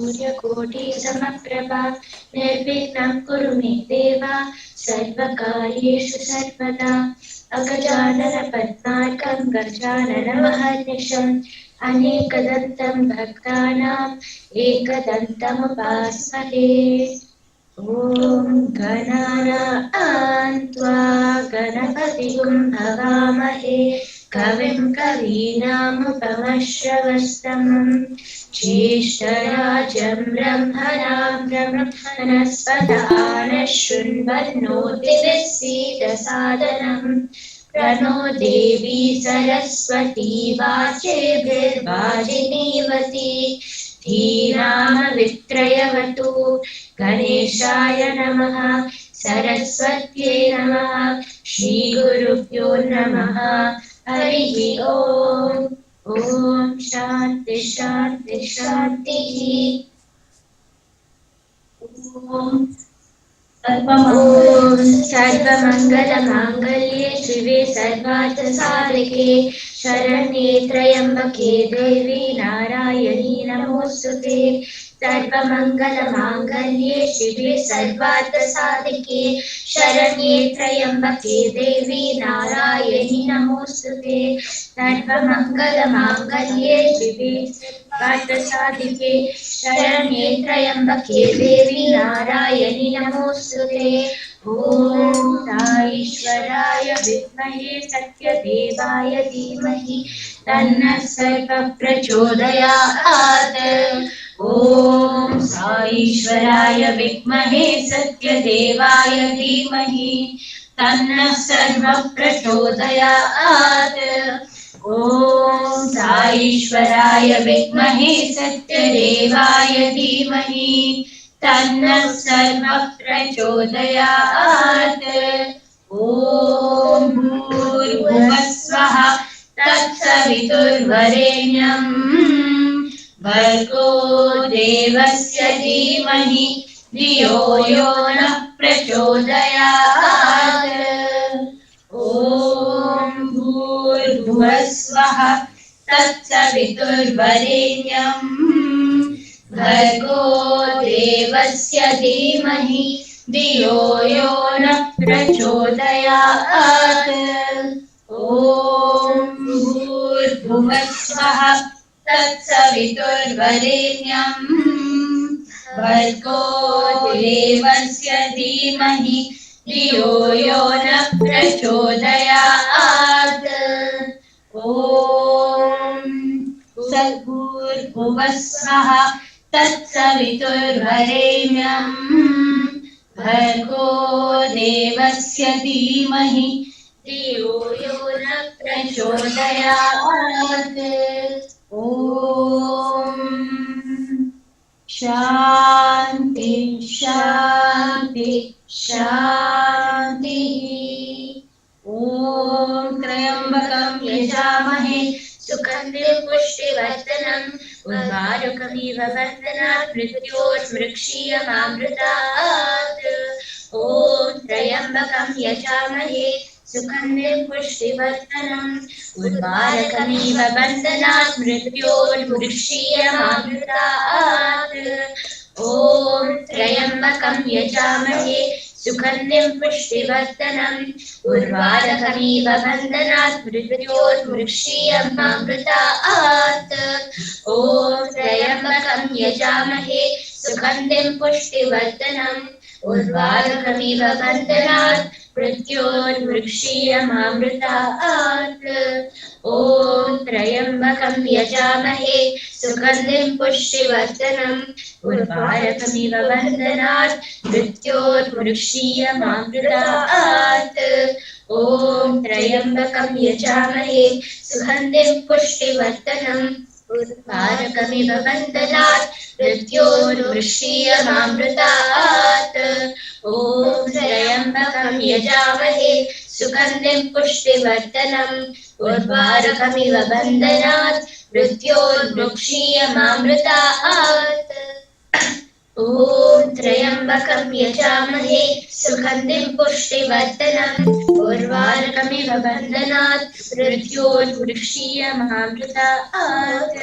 सूर्यकोटिसमप्रभा निर्विघ्नं कुरु मे देव सर्वकार्येषु सर्वदा। अगजाननपद्मार्कं गजाननमहर्निशम् अनेकदन्तं भक्तानाम् एकदन्तमुपास्महे। ॐ गणानां त्वा गणपतिं भवामहे कविं कवीनामुपमश्रवस्तमम् ज्येष्ठराजं ब्रह्मणां ब्रह्मणस्पदान शृण्वन्नोतिभिस्सीदसादनम् प्रणो देवी सरस्वती वाजेभिर्वाजिनीवती धीनामवित्रयवतु गणेशाय नमः सरस्वत्यै नमः श्रीगुरुभ्यो नमः हरिः ओम्। ॐ शान्ति शान्ति शान्तिः। सर्वमङ्गलमाङ्गल्ये शिवे सर्वार्थसाधिके शरण्ये त्र्यम्बके देवी नारायणी नमोऽस्तुते। सर्वमङ्गलमाङ्गल्ये शिवे सर्वार्थसाधिके शरण्ये त्र्यम्बके देवी नारायणी नमोऽस्तुते। सर्वमङ्गलमाङ्गल्ये शिवे सर्वार्थसाधिके शरण्ये त्र्यम्बके देवी नारायणी नमोऽस्तुते। ॐ साईश्वराय विद्महे सत्यदेवाय धीमहि तन्नः सर्वः प्रचोदयात्। ॐ साईश्वराय विद्महे सत्यदेवाय धीमहि तन्नः सर्वः प्रचोदयात्। ॐ साईश्वराय विद्महे सत्यदेवाय धीमहि तन्नः सर्वः प्रचोदयात्। ॐ भूर्भुवस्वः तत्सवितुर्वरेण्यं भर्गो देवस्य धीमहि धियो यो नः प्रचोदयात्। ॐ भूर्भुवस्वः तत्सवितुर्वरेण्यं भर्गो देवस्य धीमहि धियो यो नः प्रचोदयात्। ॐ भूर्भुवस्वः तत्सवितुर्वरेण्यं भर्गो देवस्य धीमहि धियो यो नः प्रचोदयात्। ॐ भूर्भुवस्वः तत्सवितुर्वरेण्यं भर्गो देवस्य धीमहि धियो यो नः प्रचोदयात्। ॐ शान्ति शान्ति शान्तिः। ॐ त्र्यम्बकं यजामहे सुगन्धिं पुष्टिवर्धनम् उर्वारुकमिव बन्धनात् मृत्योर्मुक्षीयमामृतात्। ॐ त्र्यम्बकं यजामहे सुगन्धिं पुष्टिवर्धनम् उर्वारुकमिव बन्धनात् मृत्योर्मुक्षीयमामृतात्। ॐ त्र्यम्बकं यजामहे सुगन्धिं पुष्टिवर्धनम् उर्वारुकमिव बन्धनात् मृत्योर्मुक्षीयमामृतात्। ॐ त्र्यम्बकं यजामहे सुगन्धिं पुष्टिवर्धनम् उर्वारुकमिव बन्धनात् मृत्योर्मुक्षीयमामृतात्। ॐ त्र्यम्बकं यजामहे सुगन्धिं पुष्टिवर्धनम् उर्वारुकमिव बन्धनात् मृत्योर्मुक्षीयमामृतात्। ॐ त्र्यम्बकं यजामहे सुगन्धिं पुष्टिवर्धनम् उर्वारुकमिव बन्धनात् मृत्योर्मुक्षीयमामृतात्। ॐ त्र्यम्बकं यजामहे सुगन्धिं पुष्टिवर्धनम् उर्वारुकमिव बन्धनात् मृत्योर्मुक्षीयमामृतात्। ॐ त्र्यम्बकं यजामहे सुगन्धिं पुष्टिवर्धनम् उर्वारुकमिव बन्धनात् मृत्योर्मुक्षीयमामृतात्।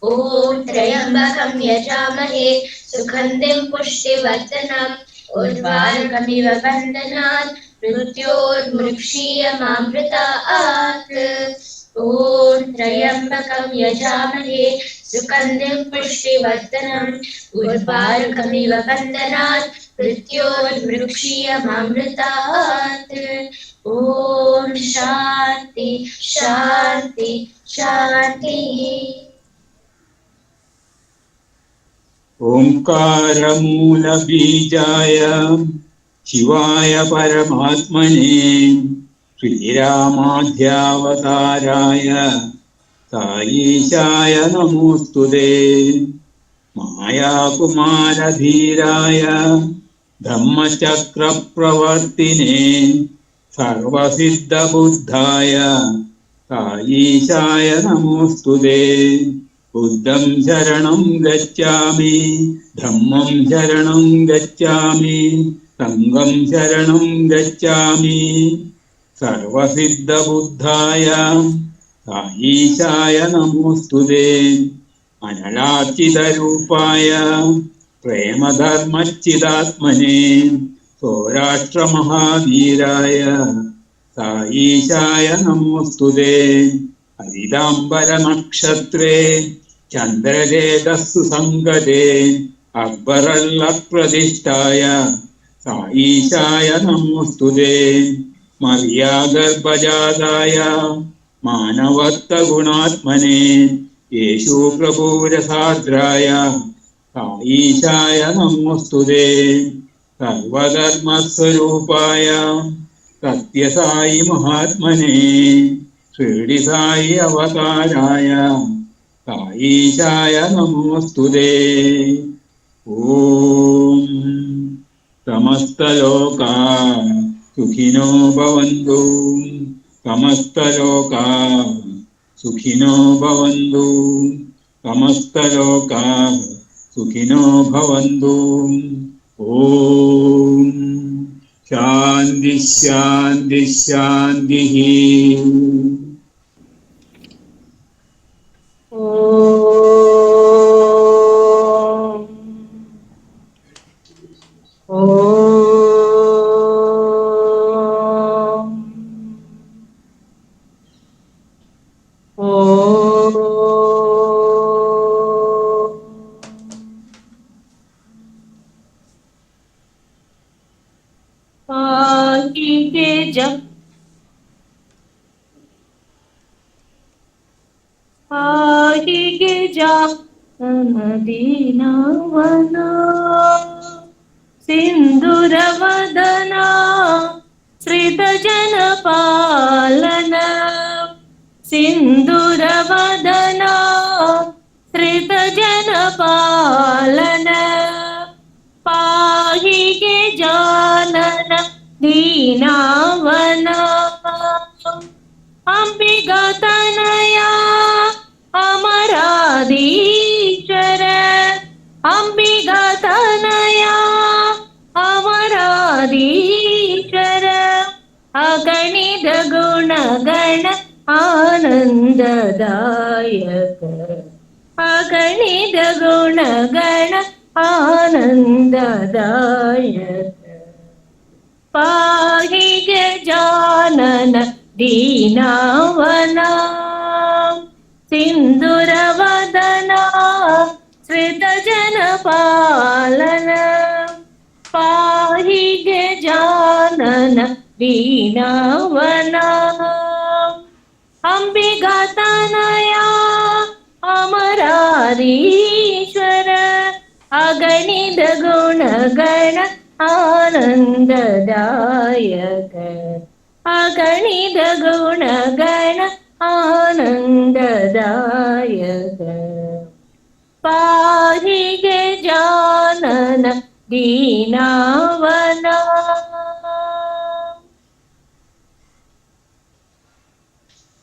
ॐ त्र्यम्बकं यजामहे सुगन्धिं पुष्टिवर्धनम् उर्वारुकमिव बन्धनात् मृत्योर्मुक्षीयमामृतात्। ॐ त्र्यम्बकं यजामहे सुगन्धिं पुष्टिवर्धनम् उर्वारुकमिव बन्धनात् मृत्योर्मुक्षीयमामृतात्। ॐ शान्ति शान्ति शान्तिः। ओंकारमूलबीजाय शिवाय परमात्मने श्रीरामाध्यावताराय साईशाय नमोस्तुते। मायाकुमारधीराय धम्मचक्रप्रवर्तिने सर्वसिद्धबुद्धाय साईशाय नमोस्तुते। बुद्धं शरणं गच्छामि, धम्मं शरणं गच्छामि, संघं शरणं गच्छामि। सर्वसिद्धबुद्धाय साईशाय नमोस्तुते। अनलार्चितरूपाय प्रेमधर्मच्चिदात्मने सौराष्ट्रमहावीराय साईशाय नमोस्तुते। हरिताम्बरनक्षत्रे चन्द्रलेदस्सु सङ्गते अक्बरल्लप्रतिष्ठाय साईशाय नमोस्तुते। मर्यागर्भजाताय मानवत्वगुणात्मने येषु प्रभुरसाद्राय साईशाय नमोस्तुते। सर्वधर्मस्वरूपाय सत्यसाई महात्मने शिरडी साई अवताराय साईशाय नमोस्तुते। ओम समस्तलोका सुखिनो भवन्तु, समस्तलोका सुखिनो भवन्तु, समस्तलोका सुखिनो भवन्तु। ओम शांति शांति शांति। दीनवना सिंधुरवदना श्रितजनपालना सिंधुरवदना श्रितजनपालना पाहि गजानन दीनवना अंबिकातनया अमराधीश्वर अंबिकातनया अमराधीश्वर अगणित गुणगण आनंददायक अगणित गुणगण आनंददायक पाहि गजानन दीनवना सिंधुरवदना श्रितजनपालना पाहि गजानन दीनवना अंबिकातनया अमराधीश्वर अगणित गुणगण आनंददायक अगणित गुणगण आनंददायक पाहि गजानन दीनवना।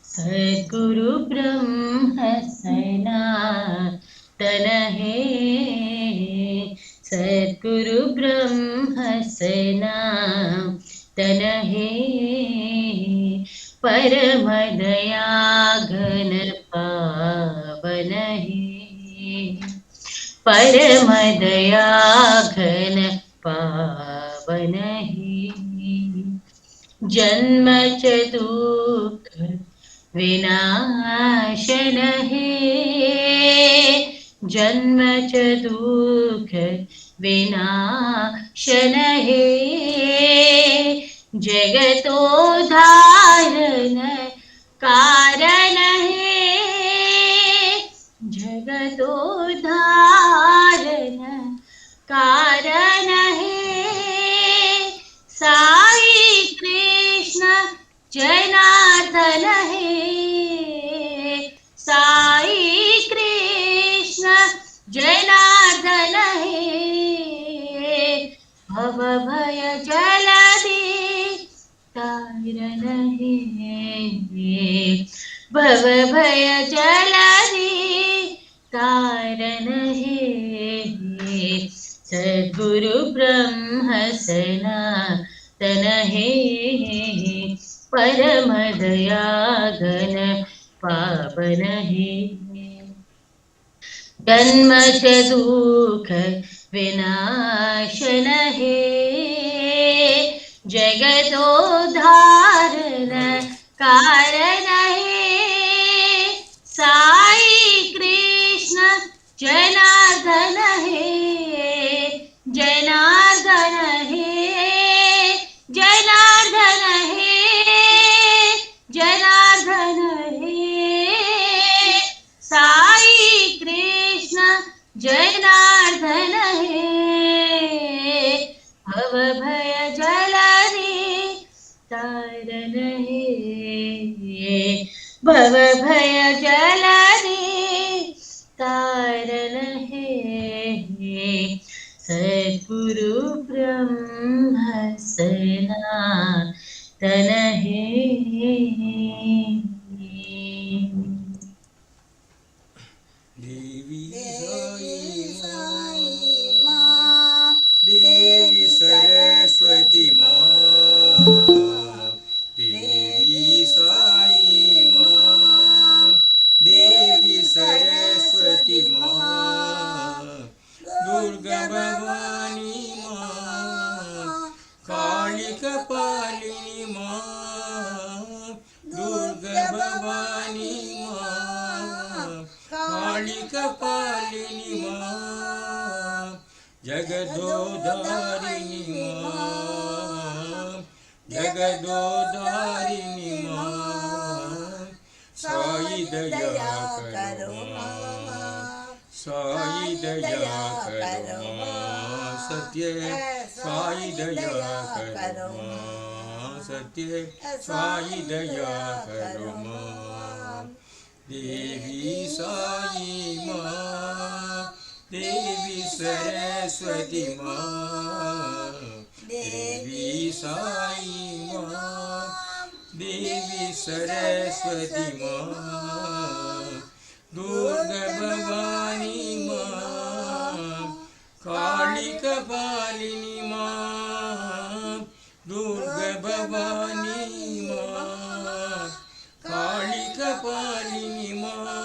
सद्गुरु ब्रह्म सनातन है, सद्गुरु ब्रह्म सनातन है, परम दया घन पावन है, परम दया घन पावन हे जन्म च दुख विनाशन हे जन्म च दुख विनाशन हे जगतोद्धारण कारण हे जगतोद्धारण कारण हे साई कृष्ण जनार्दन हे साई कृष्ण जनार्दन हे भव भय जलधि तारण हे भव भय जलधि तारण हे सद्गुरु ब्रह्म सनातन हे परम दया घन पावन हे जन्म च दुख विनाशन हे जगतोद्धारण कारण हे साई कृष्ण जनार्दन हे जनार्दन हे जनार्दन हे जनार्दन हे साई कृष्ण जनार्दन हे भव भय जलधि तारण हे भव भय जलधि तारण हे सद्गुरु ब्रह्म सनातन हे देवी साई माँ देवी सरस्वती माँ देवी साई माँ देवी सरस्वती माँ दुर्गा भवानी माँ काली कपालिनी माँ दुर्गा भवानी माँ काली कपालिनी माँ जगदोधारिणी माँ जगदोधारिणी माँ साई दया करो माँ साई दया करो माँ सत्य साई दया करो माँ सत्य साई दया करो माँ देवी साई माँ देवी सरस्वती माँ देवी साई माँ देवी सरस्वती माँ दुर्गा भवानी माँ काली कपालिनी माँ दुर्गा भवानी माँ काली कपालिनी माँ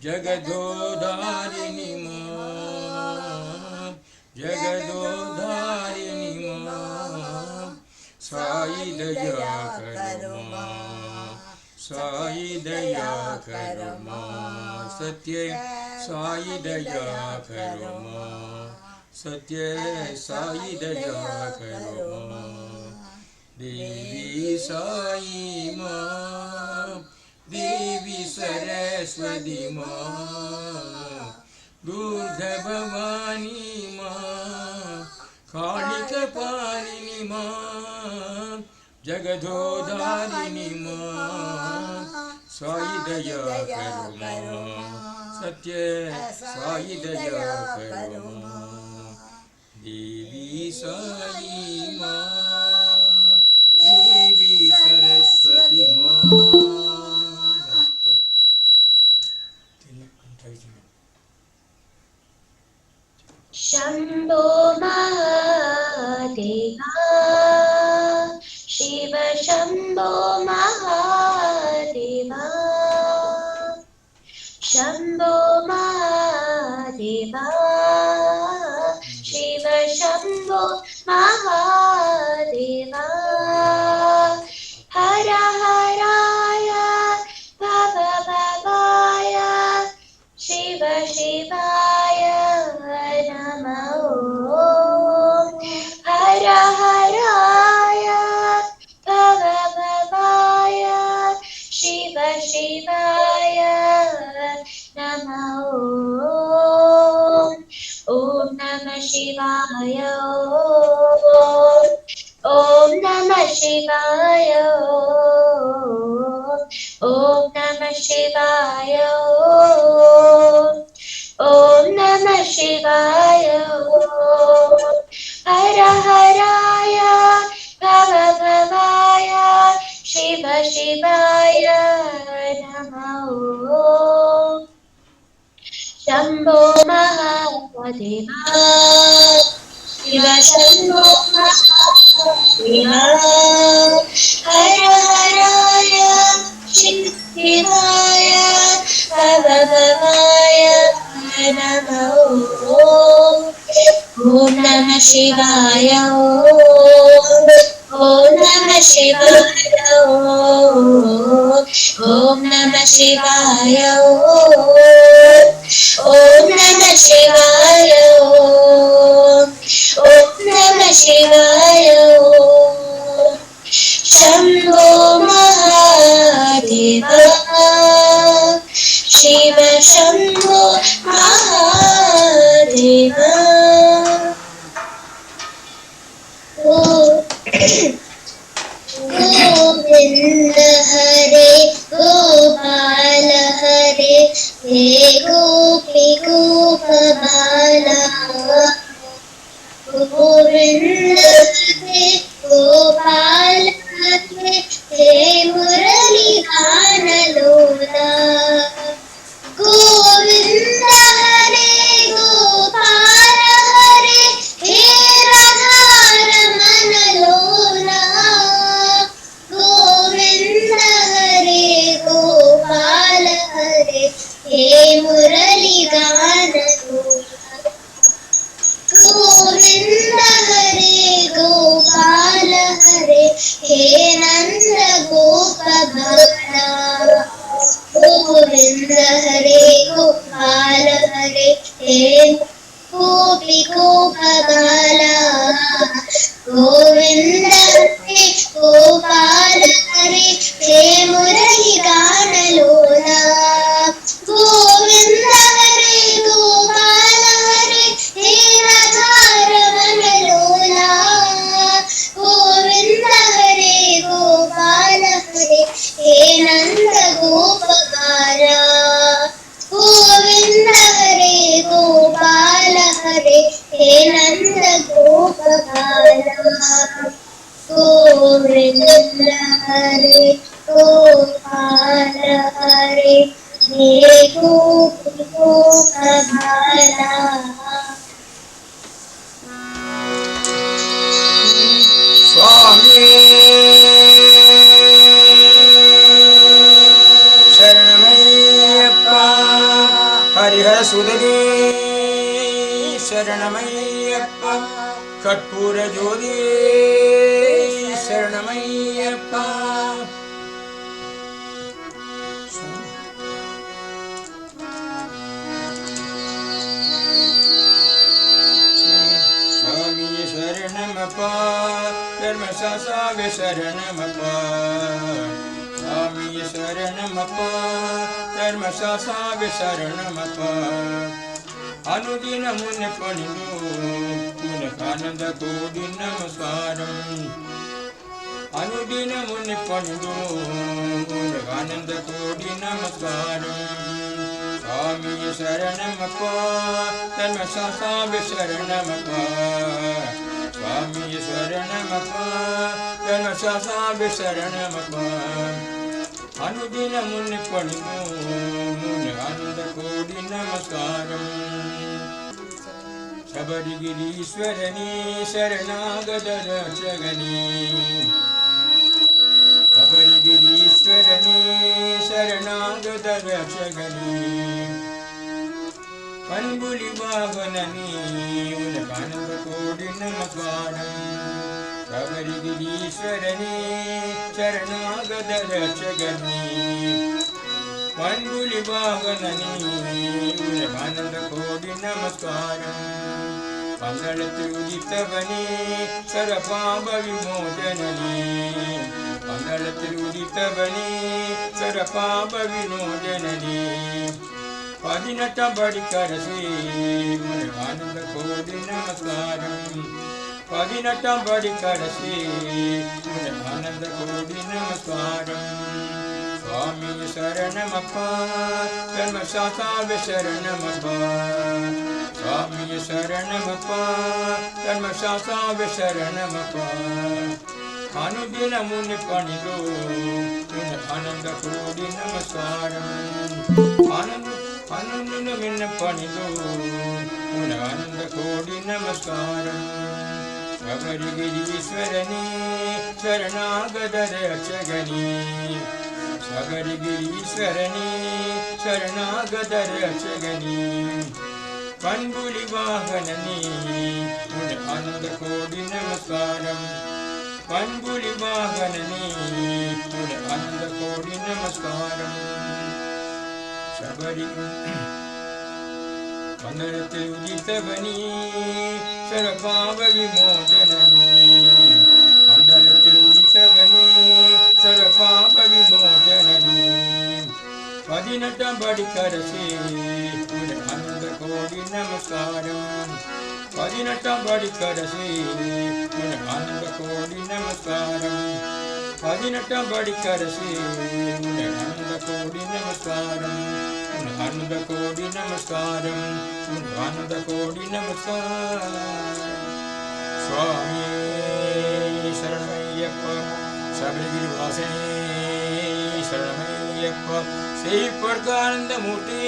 जगदोधारिणी माँ जगदोधारिणी माँ साई दया करो माँ साई दया करो माँ सत्य साई दया करो माँ सत्य साई दया करो माँ देवी साई माँ देवी सरस्वती माँ दुर्गा भवानी माँ काली कपालिनी माँ जगदोधारिणी माँ साई दया करो माँ सत्य साई दया करो माँ देवी साई माँ देवी सरस्वती माँ शम्भो महादेवा शिव शम्भो महादेवा शम्भो महादेवा शिव शम्भो महादेवा हर हराय भव भवाय शिव शिवाय नमः हर हराय भव भवाय शिव शिवाय नमः ॐ नमः शिवाय ॐ नमः शिवाय ॐ नमः शिवाय ॐ नमः शिवाय हर हराय भव भवाय शिव शिवाय नमः शम्भो महादेवा शिव शम्भो महादेवा हर हराय शिव शिवाय भव भवाय नमः ॐ नमः शिवाय ॐ नमः शिवाय ॐ नमः शिवाय ॐ नमः शिवाय ॐ नमः शिवाय शम्भो महादेवा शिव शम्भो महादेवा गोविन्द हरे गोपाल हरे हे गोपी गोपबाला गोविन्द हरे गोपाल हरे हे मुरली गान लोला गोविन्द हरे गोपाल हरे हे राधा रमण लोला गोविन्द हरे गोपाल हरे हे मुरली गान लोला गोविन्द हरे गोपाल हरे हे नंद गोप बाला गोविन्द हरे गोपाल हरे हे गोपी गोप बाला गोविन्द हरे गोपाल हरे हे मुरली गान लोला गोविन्द हरे गोपाल हरे हे राधा रमण लोला गोविन्द हरे गोपाल हरे हे नंद गोप बाला गोविन्द हरे गोपाल हरे हे नंद गोप बाला गोविन्द हरे गोपाल हरे हे गोपी गोप बाला स्वामी शरणमय्यप्पा हरिहर सुदगे शरणमय्यप्पा कर्पूर ज्योति शरणमय्यप्पा स्वामी शरणमप्पा धर्मशास्त्र शरणमप्पा स्वामी शरणमप्पा धर्मशास्त्र शरणमप्पा अनुदिन मुनि पणिदु पुनकानंद कोटि नमस्कारम् अनुदिन मुनि पणिदु पुनकानंद कोटि नमस्कारम् स्वामी शरणमप्पा धर्मशास्त्र शरणमप्पा स्वामी शरणमप्पा धर्मशास्त्र शरणमप्पा अनुदिन मुनि पणिदु पुनकानंद कोटि नमस्कारम् शबरिगिरीश्वरनी शरणागत रक्षगनी शबरिगिरीश्वरनी शरणागत रक्षगनी பண்புலி வாகனனே உனக்கானந்த கோடி நமஸ்காரம் சபரிகிரீஸ்வரனே சரணாகத ரட்சகனே பண்புலி வாகனனே உனக்கானந்த கோடி நமஸ்காரம் பந்தளத்தில் உதித்தவனே சரபாப விமோசனனே பந்தளத்தில் உதித்தவனே சரபாப விமோசனனே 18 படிக்கரசி ஆனந்த கோடி நமஸ்காரம் 18 படிக்கரசி ஆனந்த கோடி நமஸ்காரம் சுவாமி சரணமப்பா தர்மசாஸ்தாவே சரணமப்பா சுவாமி சரணமப்பா தர்மசாஸ்தாவே சரணமப்பா அனுதினமுன்னு பணிதோ ஆனந்த கோடி நமஸ்காரம் ஆனந்த பணிதோ ஆனந்த கோடி நமஸ்காரம் சபரிகிரீஸ்வரனே சரணாகத ரட்சகனே சபரிகிரீஸ்வரனே சரணாகத ரட்சகனே பண்புலி வாகனனே ஆனந்த கோடி நமஸ்காரம் பண்புலி வாகனனே ஆனந்த கோடி நமஸ்காரம் சபரி பந்தளத்தில் உதித்தவனே சரபாப விமோசனனே பந்தளத்தில் உதித்தவனே சரபாப விமோசனனே 18 படிக்கரசி ஆனந்த கோடி நமஸ்காரம் 18 படிக்கரசி ஆனந்த கோடி நமஸ்காரம் 18 படிக்கரசி ஆனந்த கோடி நமஸ்காரம் ஆனந்த கோடி நமஸ்காரம் ஆனந்த கோடி நமஸ்காரம் சுவாமி சரணமையப்பா சபரிகிரி வாசனே சரணமையப்பா ஸ்ரீ பர்கானந்த மூர்த்தி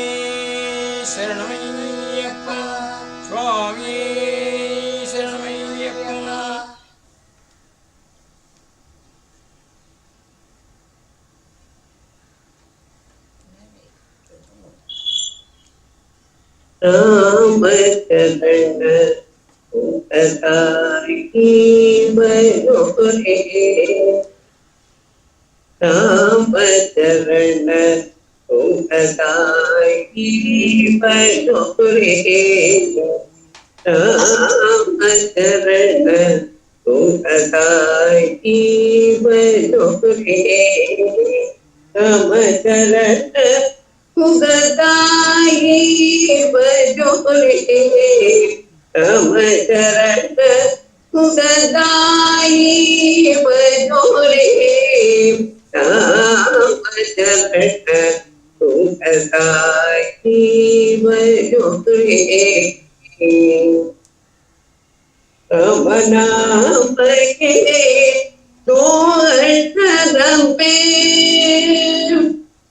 சரணமையப்பா சுவாமி சரணமையப்பா ராமச்சரண உததாரி மனோரே ராமச்சரண உததாரி மனோரே ராமச்சரண உததாரி மனோரே ராமச்சரண உகதாயி பஜோரே ராமச்சரண உகதாயி பஜோரே ராமச்சரண உகதாயி பஜோரே ரமணாமயே தோழ்கரம்பே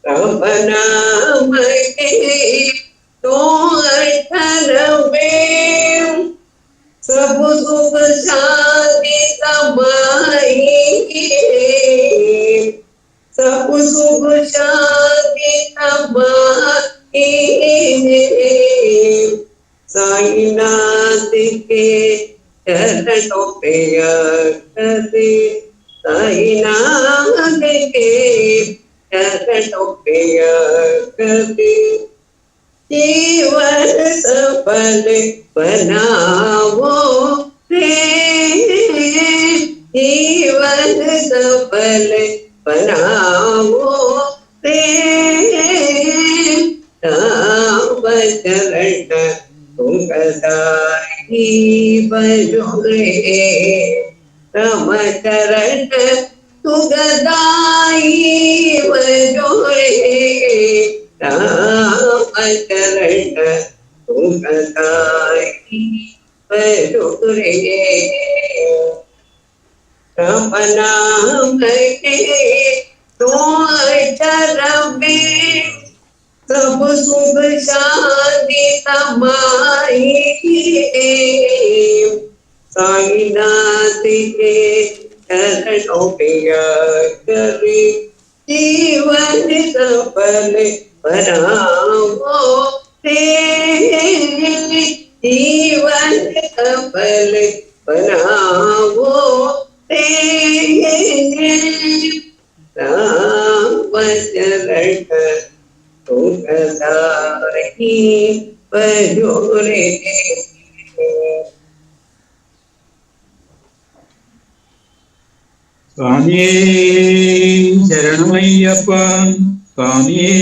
ரமணாமயே தோழ்கரம்பே सब सुख शांति समाई सब सुख शांति समाई साईनाथ के चरणों पे आकर साईनाथ के चरणों पे आकर जीवन सफल बनाओ रे जीवन सफल बनाओ रे राम चरण तुमदाई बनो रे राम चरण तुमदाई बनो रे राम चरण तुमदाई बनो रे राम नाम के तो चरण में सब सुख शांति समाई साईनाथ के चरणों पे आकर जीवन सफल बनाओ जीवन सफल बनाओ राम चरण सुखदाई बजोरे। സ്വാമിയേ ശരണമയ്യപ്പ, സ്വാമിയേ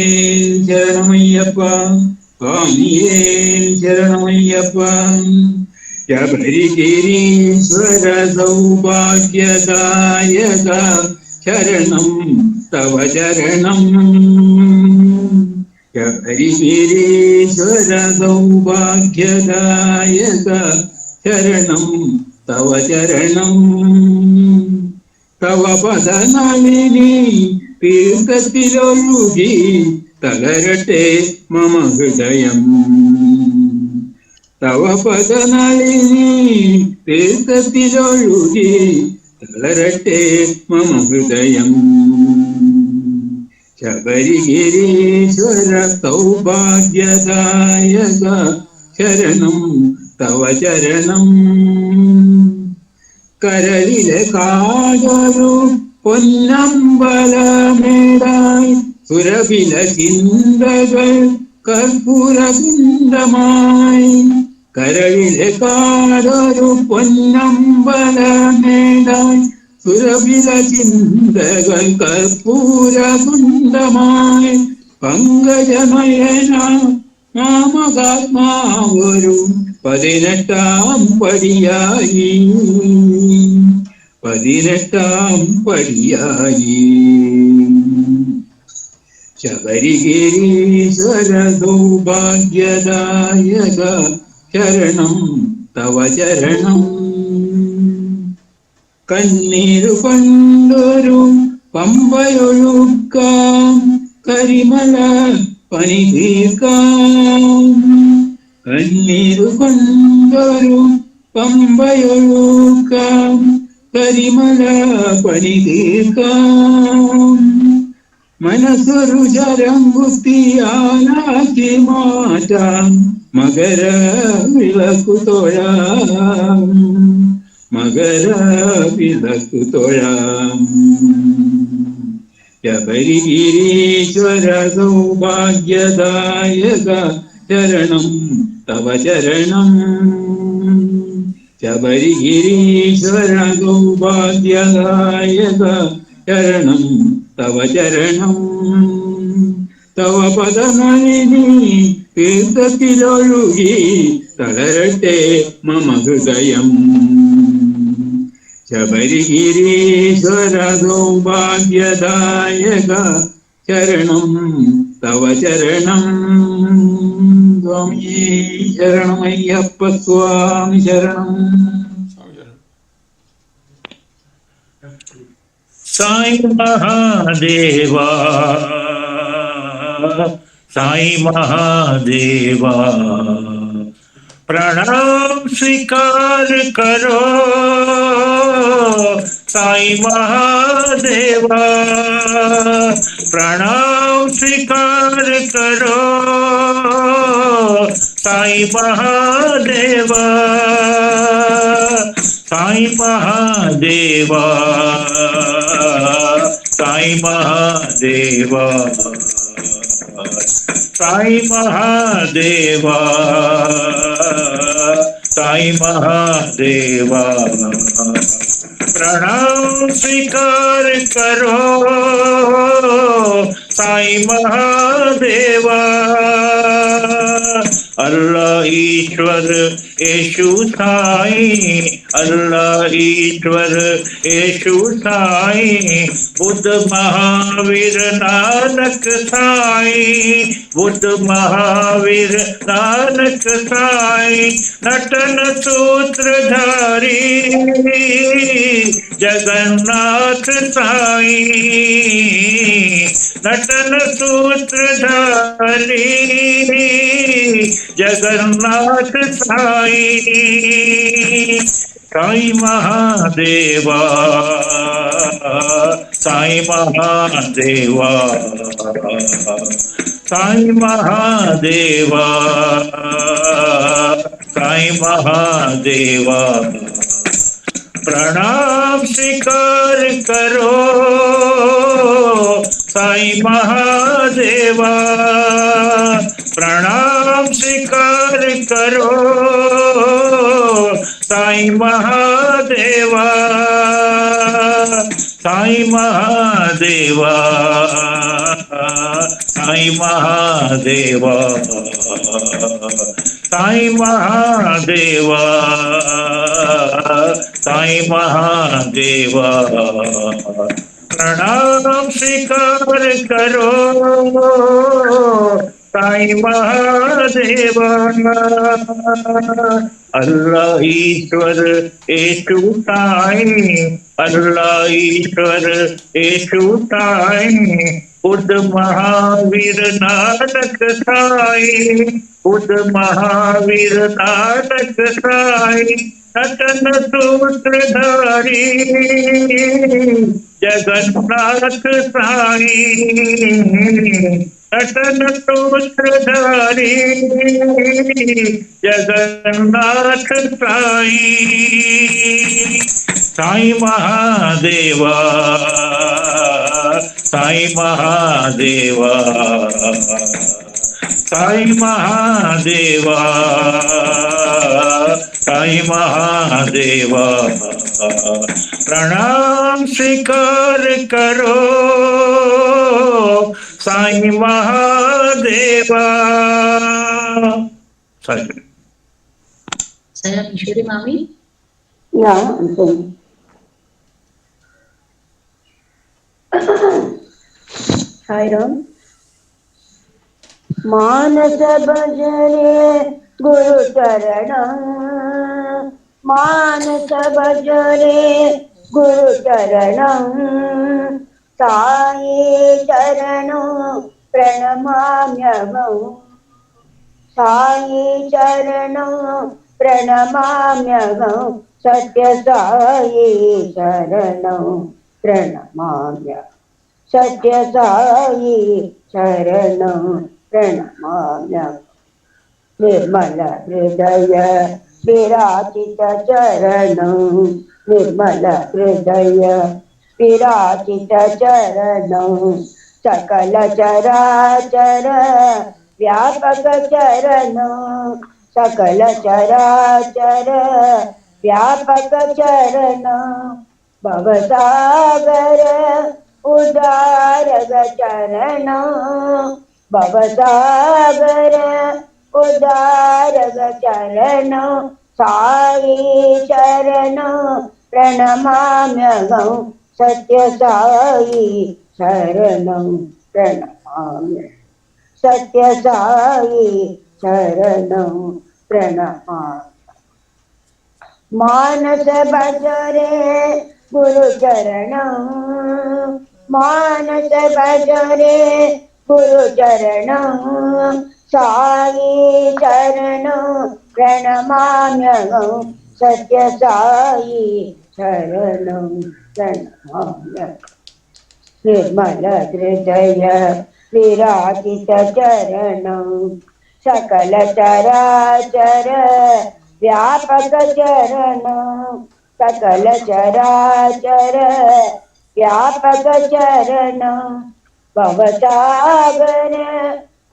ശരണമയ്യപ്പ, സ്വാമിയേ ശരണമയ്യപ്പ. ശബരിഗിരീശ്വര സൗഭാഗ്യദായക ശരണം തവ ചരണം. ശബരിഗിരീശ്വര സൗഭാഗ്യദായക ശരണം തവ ചരണം. തവ പദനളിനി തീർത്ഥത്തിലൊഴുകി തളരട്ടെ മമ ഹൃദയം. തവ പദനളിനി തീർത്ഥത്തിലൊഴുകി തളരട്ടെ മമ ഹൃദയം. ശബരിഗിരീശ്വര സൗഭാഗ്യദായക ശരണം തവ ചരണം. കരളിലെ കാടൊരു പൊന്നമ്പലമേടായി സുരഭില ചിന്തകൾ കർപ്പൂരകുണ്ടമായി. കരളിലെ കാടൊരു പൊന്നമ്പലമേടായി സുരഭില ചിന്തകൾ കർപ്പൂരകുണ്ടമായി. പങ്കജമയന നാമകാത്മാവൊരു 18ാം പടിയായി, 18ാം പടിയായി. ശബരിഗിരീശ്വര സൗഭാഗ്യദായക ശരണം തവ ചരണം. കണ്ണീരു കൊണ്ടൊരു പമ്പയൊഴുക്കാം, കരിമല പനി തീർക്കാം. കണ്ണീരു കൊണ്ടൊരു പമ്പയൊഴുക്കാം, കരിമല പനി തീർക്കാം. മനസ്സൊരു ചരം കുത്തിയാലാക്കി മാറ്റാം, മകര വിളക്കു തൊഴാം, മകര വിളക്കു തൊഴാം. ശബരിഗിരീശ്വര സൗഭാഗ്യദായക ശരണം തവ ചരണം. ശബരിഗിരീശ്വര സൗഭാഗ്യദായക ശരണം തവ ചരണം. തവ പദനളിനി തീർത്ഥത്തിലൊഴുകി തളരട്ടെ മമ ഹൃദയം. ശബരിഗിരീശ്വര സൗഭാഗ്യദായക ശരണം തവ ചരണം. സ്വാമിയേ ശരണമയ്യപ്പ, സ്വാമി ശരണം. साई महादेवा, साई महादेवा, प्रणाम स्वीकार करो साई महादेवा, प्रणाम स्वीकार करो साई महादेवा, साई महादेवा, साई महादेवा, साई महादेवा, साई महादेवा, प्रणाम स्वीकार करो साई महादेवा। अल्लाह ईश्वर येशु साई, अल्लाह ईश्वर येशु साई, बुद्ध महावीर नानक साई, बुद्ध महावीर नानक साई, नटन सूत्रधारी जगन्नाथ साई, नटन सूत्रधारी जगन्नाथ साई, साई महादेवा, साई महादेवा, साईं महादेवा, साईं महादेवा, प्रणाम स्वीकार करो साईं महादेवा, प्रणाम स्वीकार करो साईं महादेवा, साईं महादेवा, साईं महादेवा, साईं महादेवा, साईं महादेवा, प्रणाम स्वीकार करो साईं महादेवा। अल्लाह ईश्वर येशु साईं, अल्लाह ईश्वर येशु साईं, बुद्ध महावीर नानक साईं, बुद्ध महावीर नानक साईं, सतन सूत्रधारी जगन्नाथ साईं, सतन सूत्रधारी जगन्नाथ साईं, साईं महादेवा, साईं महादेवा, साईं महादेवा, साईं महादेवा, प्रणाम स्वीकार करो Sai Mahadeva. saya Ishuri Mami. या अंतिम हाय राम। मानस भजरे गुरु चरण, मानस भजरे गुरु चरण, साई चरण प्रणमाम्यहम्, साई चरण प्रणमाम्यहम्, सत्य साई चरण प्रणमाम्य, सत्य साई चरण प्रणमाम्यहम्, निर्मल हृदय विराजित चरण, निर्मल हृदय विराजित चरण, सकल चराचर व्यापक चरण, सकल चराचर व्यापक चरण, भवसागर उदारग चरण, भवसागर उदारग चरण, साई चरण प्रणमाम्यहम्, सत्य साई शरण प्रणमाम्यहम्, सत्य साई शरण प्रणमाम्यहम्, मानस भजरे गुरु चरण, मानस भजरे गुरु चरण, साई चरण प्रणमाम्यहम्, सत्य साई शरण प्रणमाम्यहम्, निर्मल हृदय विराजित चरण, सकल चराचर व्यापक चरण, सकल चराचर व्यापक चरण, भवसागर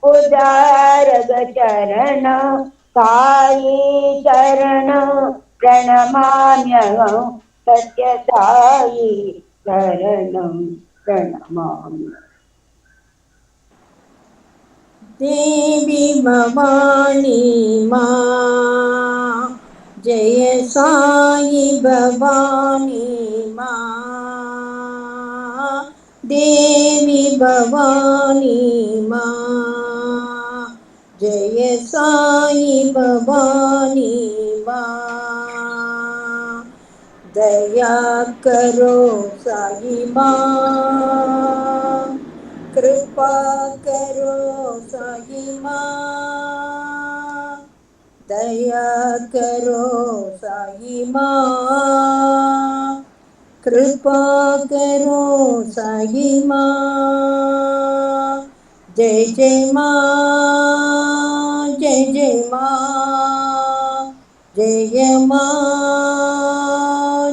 उदारग चरण, साई चरण प्रणमाम्यहम्, सत्य साई शरण प्रणमाम्यहम्। देवी भवानी माँ, जय साई भवानी माँ, देवी भवानी माँ, जय साई भवानी माँ, दया करो साई माँ, कृपा करो साई माँ, दया करो साई माँ, कृपा करो साई माँ, जय जय माँ जय जय माँ जय माँ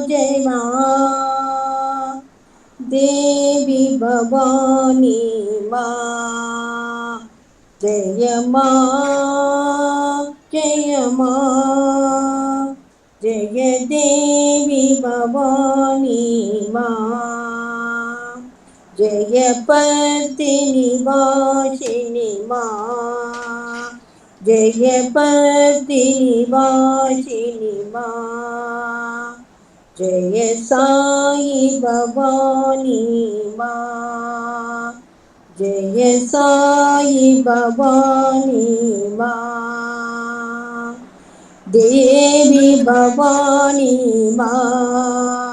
जय माँ देवी भवानी माँ जय माँ जय माँ जय देवी भवानी माँ जय पतिनि वासिनि माँ जय पतिनि वासिनि माँ जय साई भवानी माँ जय साई भवानी माँ देवी भवानी माँ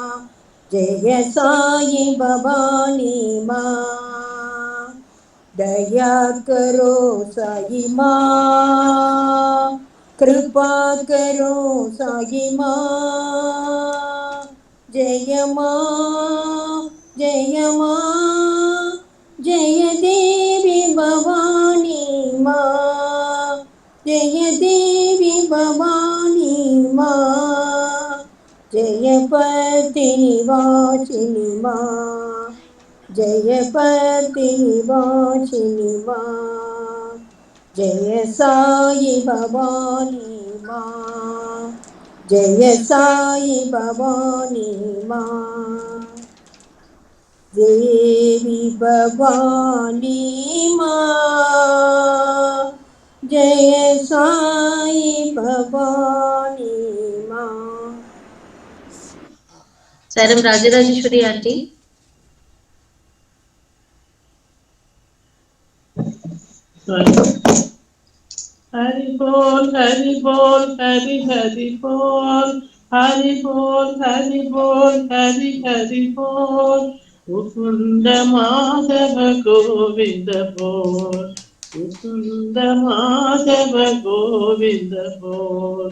जय साई भवानी माँ दया करो साई माँ कृपा करो साई माँ जय माँ जय माँ जय देवी भवानी माँ जय देवी भवानी माँ जय पतिनि वासिनि माँ जय पतिनि वासिनि माँ जय साई भवानी माँ जय साई भवानी माँ देवी भवानी माँ जय साई भवानी माँ Saram Rajarajeshwari aunty. हरि बोल हरि बोल हरि हरि बोल हरि बोल हरि बोल हरि हरि बोल मुकुंद माधव गोविंद बोल मुकुंद माधव गोविंद बोल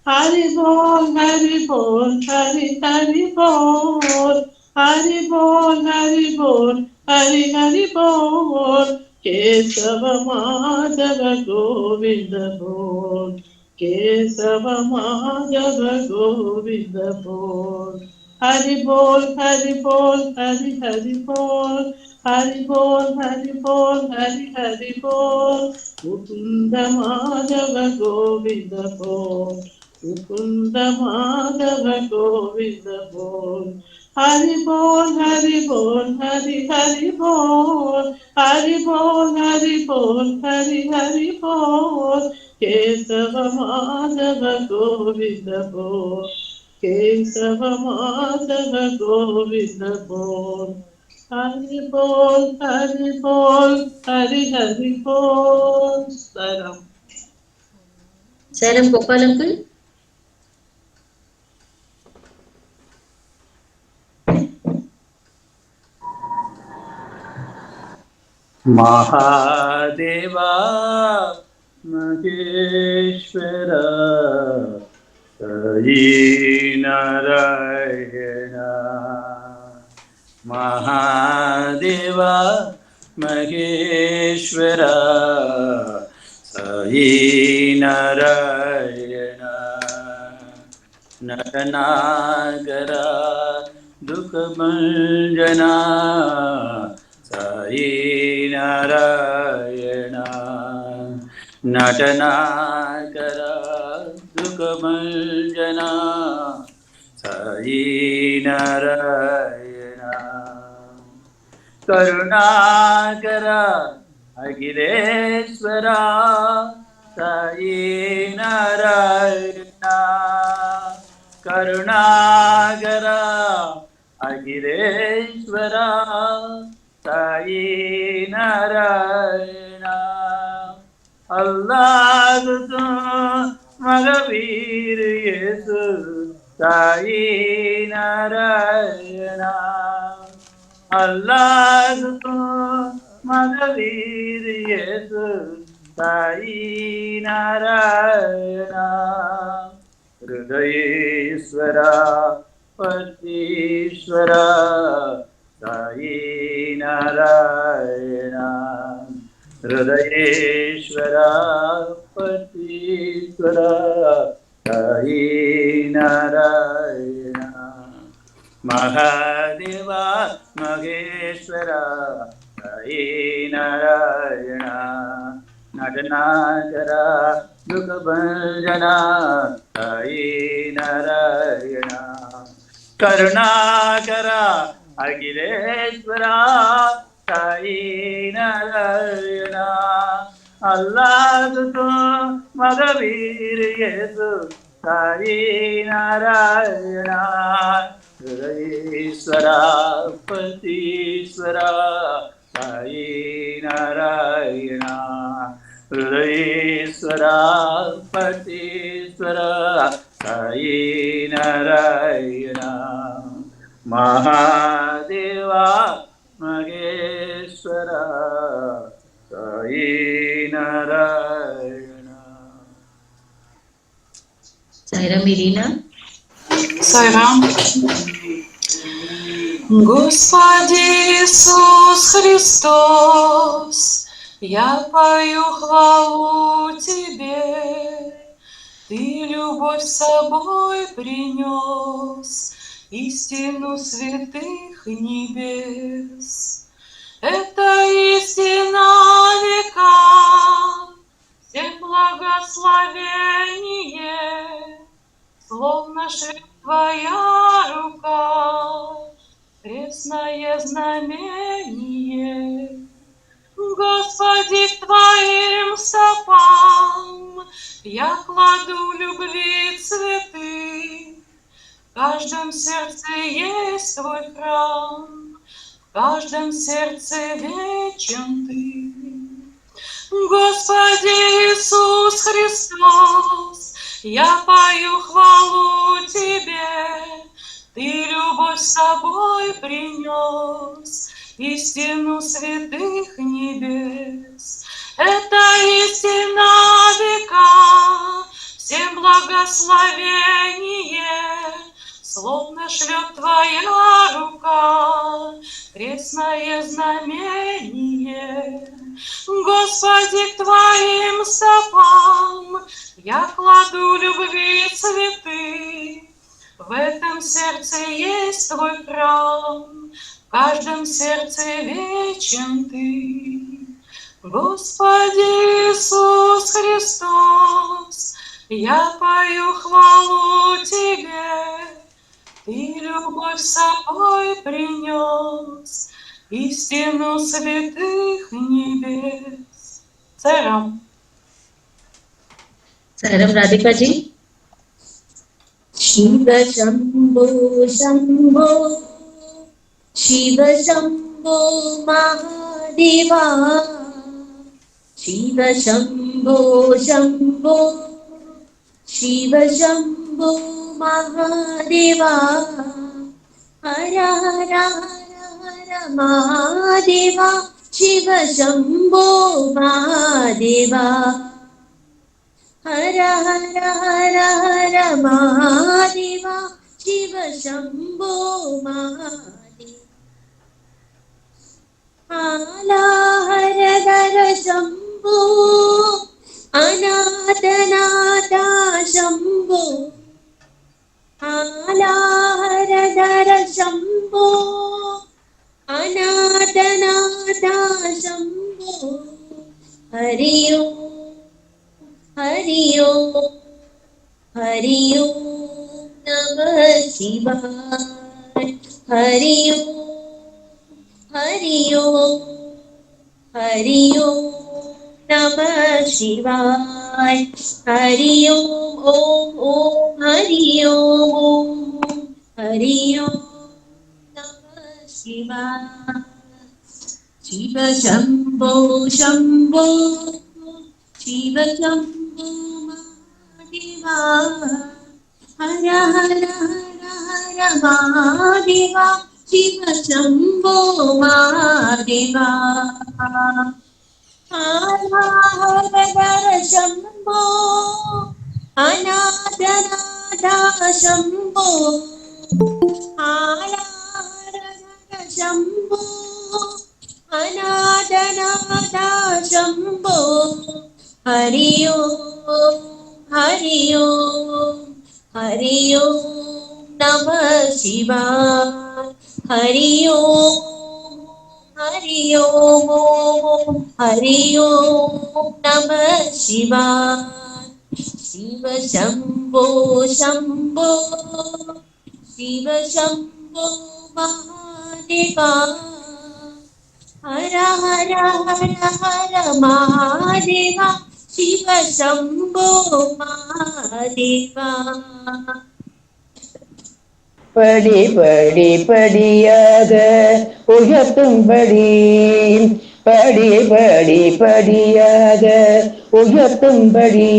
हरि बोल हरि बोल हरि हरि बोल हरि बोल हरि बोल हरि हरि बोल केशव माधव गोविंद बोल केशव माधव गोविंद बोल हरि बोल हरि बोल हरि हरि बोल हरि बोल हरि बोल हरि हरि बोल मुकुंद माधव गोविंद बोल मुकुंद माधव गोविंद बोल हरि बोल हरि बोल हरि हरि बोल हरि बोल हरि बोल हरि हरि बोल केशव माधव गोविंद बोल केशव माधव गोविंद बोल हरि बोल हरि बोल हरि हरि बोल सरम Saram Gopal uncle. Mahadeva Maheshwar Hari Narayan Mahadeva Maheshwar Hari Narayan Natnagar दुःखभञ्जना Sai Narayan Natnagar दुःखभञ्जना Sai Narayan Karunakar Akhileshwar Sai Narayan Karunakar Akhileshwar Sai Narayan अल्लाह मगवीर येसु साई नारायण अल्लाह मगवीर येसु साई नारायण हृदयेश्वर पतीश्वर साई नारायण हृदयेश्वरा पतीश्वरा साई नारायण महादेवा महेश्वरा साई नारायण नटनाचरा दुःखभंजना साई नारायण करुणाकरा अखिलेश्वरा साई नारायण अल्लाह तो मगवीर येसु Sai Narayan हृदयेश्वरा पतीश्वरा Sai Narayan हृदयेश्वरा पतीश्वरा Sai Narayan Mahadeva Maheshwara Sai Narayan Saira Mirina. Сайрам. Господи Иисус Христос, я пою хвалу Тебе, Ты любовь с собой принес, истину святых небес. Это истина века, всем благословение, словно швед Твоя рука, крестное знамение. Господи, к Твоим стопам я кладу любви цветы. В каждом сердце есть Твой храм, в каждом сердце вечен Ты. Господи Иисус Христос, я пою хвалу Тебе, Ты любовь с собой принес, истину святых небес. Это истина века, всем благословение, словно шлет Твоя рука, крестное знамение. Господи, к Твоим стопам я кладу любви цветы. В этом сердце есть Твой храм, в каждом сердце вечен Ты. Господи Иисус Христос, я пою хвалу Тебе, Ты любовь с собой принес, истину святых небес. Сайрам. Sairam Radhika ji. Shiva Shambho Shambho Shiva Shambho Mahadeva Shiva Shambho Shambho Shiva Shambho Mahadeva Hara Hara Hara Mahadeva Shiva Shambho Mahadeva Hara Hara Hara Hara Mahadeva Shiva Shambho Mahadeva Hala Hara Hara Shambho Anathanatha Shambho Hala Hara Hara Shambho Anathanatha Shambho Hari Om Hari Om Hari Om Namah Shivaya Hari Om Hari Om Hari Om Namah Shivaya Hari Om Om Om Hari Om Hari Om Namah Shivaya Shiva Shambho Shambho Shiva Shambho Mahadeva Hara Hara Hara Hara Mahadeva Shiva Shambho Mahadeva Hara Hara Hara Shambho Anathanatha Shambho Hara Hara Hara Shambho Anathanatha नादा शम्भो हरि ओम हरि ओम हरि ओम नमः शिवाय हरि ओम हरि ओम हरि ओम नमः शिवाय शिव शम्भो शम्भो शिव शम्भो महादेवा हर हर हर हर महादेवा शिव शम्भो महादेवा படி படி படியாக உயர்த்தும்படி படி படி படியாக உயர்த்தும்படி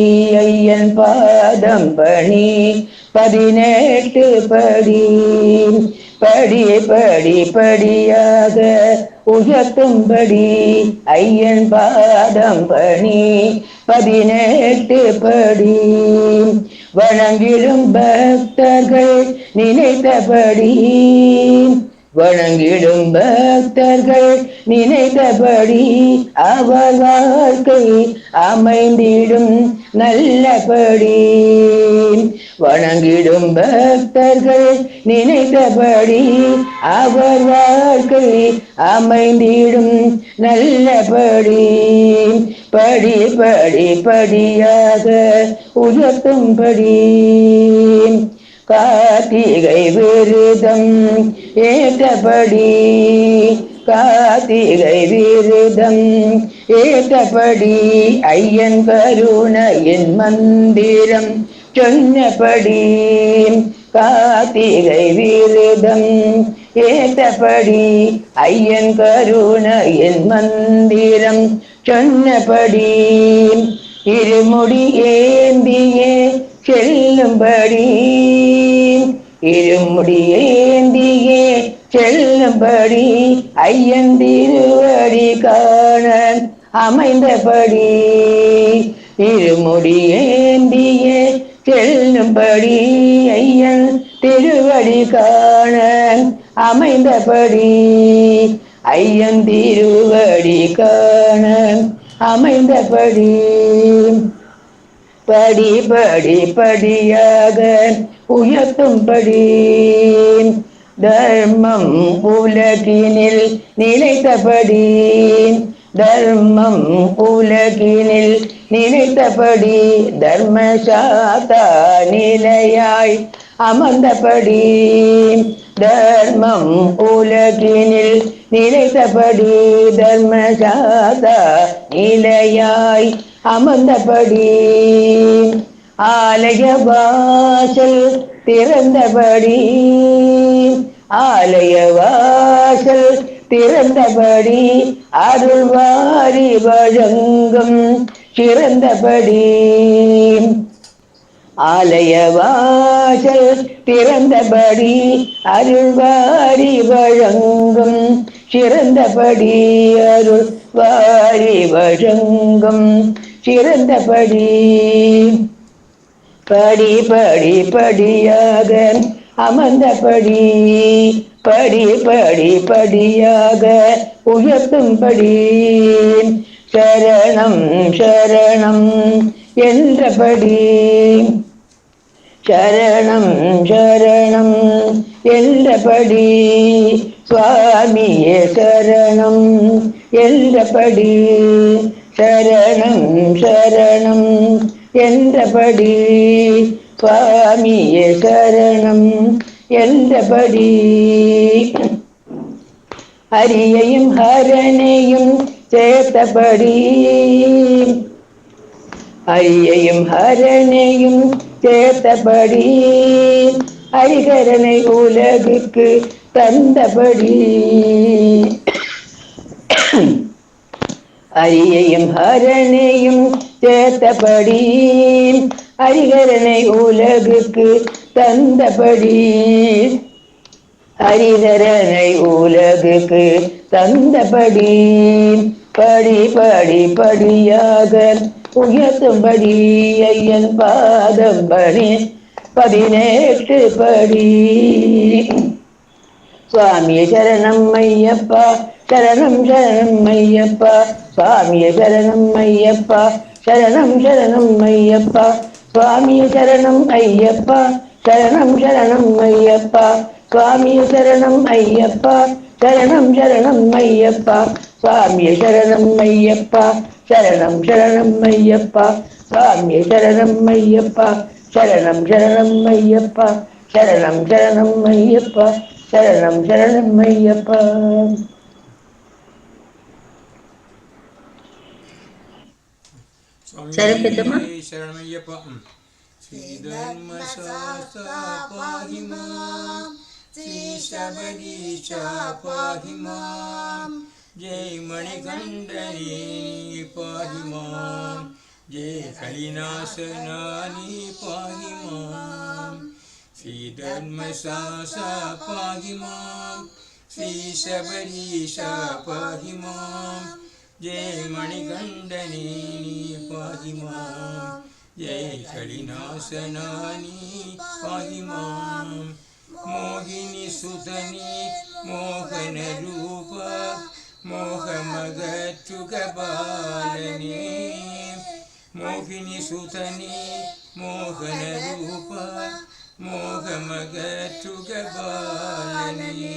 ஐயன் பாதம் பணி 18 படி படி படி படியாக உயர்த்தும்படி ஐயன் பாதம் பணி 18 படி வணங்கிடும் பக்தர்கள் நினைத்தபடி வணங்கிடும் பக்தர்கள் நினைத்தபடி அவர் வாழ்க்கை அமைந்திடும் நல்லபடி வணங்கிடும் பக்தர்கள் நினைத்தபடி அவர் வாழ்க்கை அமைந்திடும் நல்லபடி படி படி படியாக உயர்த்தும்படி கார்த்திகை விரதம் ஏற்றபடி கார்த்திகை விரதம் ஏற்றபடி ஐயன் கருணையின் மந்திரம் சொன்னபடி கார்த்திகை விரதம் ஏற்றபடி ஐயன் கருணையின் மந்திரம் சொன்னபடி இருமுடி ஏந்தியே செல்லும்படி இருமுடி ஏந்தியே செல்லும்படி ஐயன் திருவடி காண அமைந்தபடி இருமுடி ஏந்தியே செல்லும்படி ஐயன் திருவடி காண அமைந்தபடி ஐயன் திருவடி காண அமைந்தபடி படி படி படியாக உயர்த்தும்படி தர்மம் உலகினில் நிலைத்தபடி தர்மம் உலகினில் நிலைத்தபடி தர்மசாஸ்தா நிலையாய் அமர்ந்தபடி தர்மம் உலகினில் நிலைத்தபடி தர்மசாஸ்தா நிலையாய் அமர்ந்தபடி ஆலய வாசல் திறந்தபடி ஆலய வாசல் திறந்தபடி அருள்வாரி வழங்கும் சிறந்தபடி ஆலய வாசல் திறந்தபடி அருள்வாரி வழங்கும் சிறந்தபடி அருள்வாரி வழங்கும் சிறந்தபடி படி படி படியாக அமர்ந்தபடி படி படி படியாக உயர்த்தும்படி சரணம் சரணம் என்றபடி சரணம் சரணம் என்றபடி சுவாமியே சரணம் என்றபடி சரணம் சரணம் என்றபடி சுவாமியே சரணம் என்றபடி ஹரியையும் ஹரனையும் சேர்த்தபடி ஹரியையும் ஹரனையும் சேர்த்தபடி ஹரிகரனை உலகுக்கு தந்தபடி ஹரியையும் ஹரனையும் சேர்த்தபடி ஹரிகரனை உலகுக்கு தந்தபடி ஹரிகரனை உலகுக்கு தந்தபடி படி படி படியாக உயர்த்தும்படி ஐயன் பாதம் பணி 18 படி சுவாமியே சரணம் ஐயப்பா சரணம் சரணம் ஐயப்பா சுவாமியே சரணம் ஐயப்பா சரணம் சரணம் ஐயப்பா சுவாமியே சரணம் ஐயப்பா சரணம் சரணம் ஐயப்பா சுவாமியே சரணம் ஐயப்பா சரணம் சரணம் ஐயப்பா சுவாமியே சரணம் ஐயப்பா சரணம் சரணம் ஐயப்பா சுவாமியே சரணம் ஐயப்பா சரணம் சரணம் ஐயப்பா சரணம் சரணம் ஐயப்பா சரணம் சரணம் ஐயப்பா. स्वामी शरणमय्यप्पा श्रीधर्मशास्त्रा पाहि मां श्री शबरीशा पाहि मां जय मणिकण्ठनी पाहि मां जय कलिनाशनानि पाहि मां श्रीधर्मशास्त्रा पाहि मां श्री शबरीशा पाहि मां जय मणिकण्ठनी पाहि मां जय कलिनाशनानि पाहि मां मोहिनी सुतनी मोहनरूप मोहमगच्छुकपालने मोहिनी सुतनी मोहनरूप मोहमगच्छुकपालने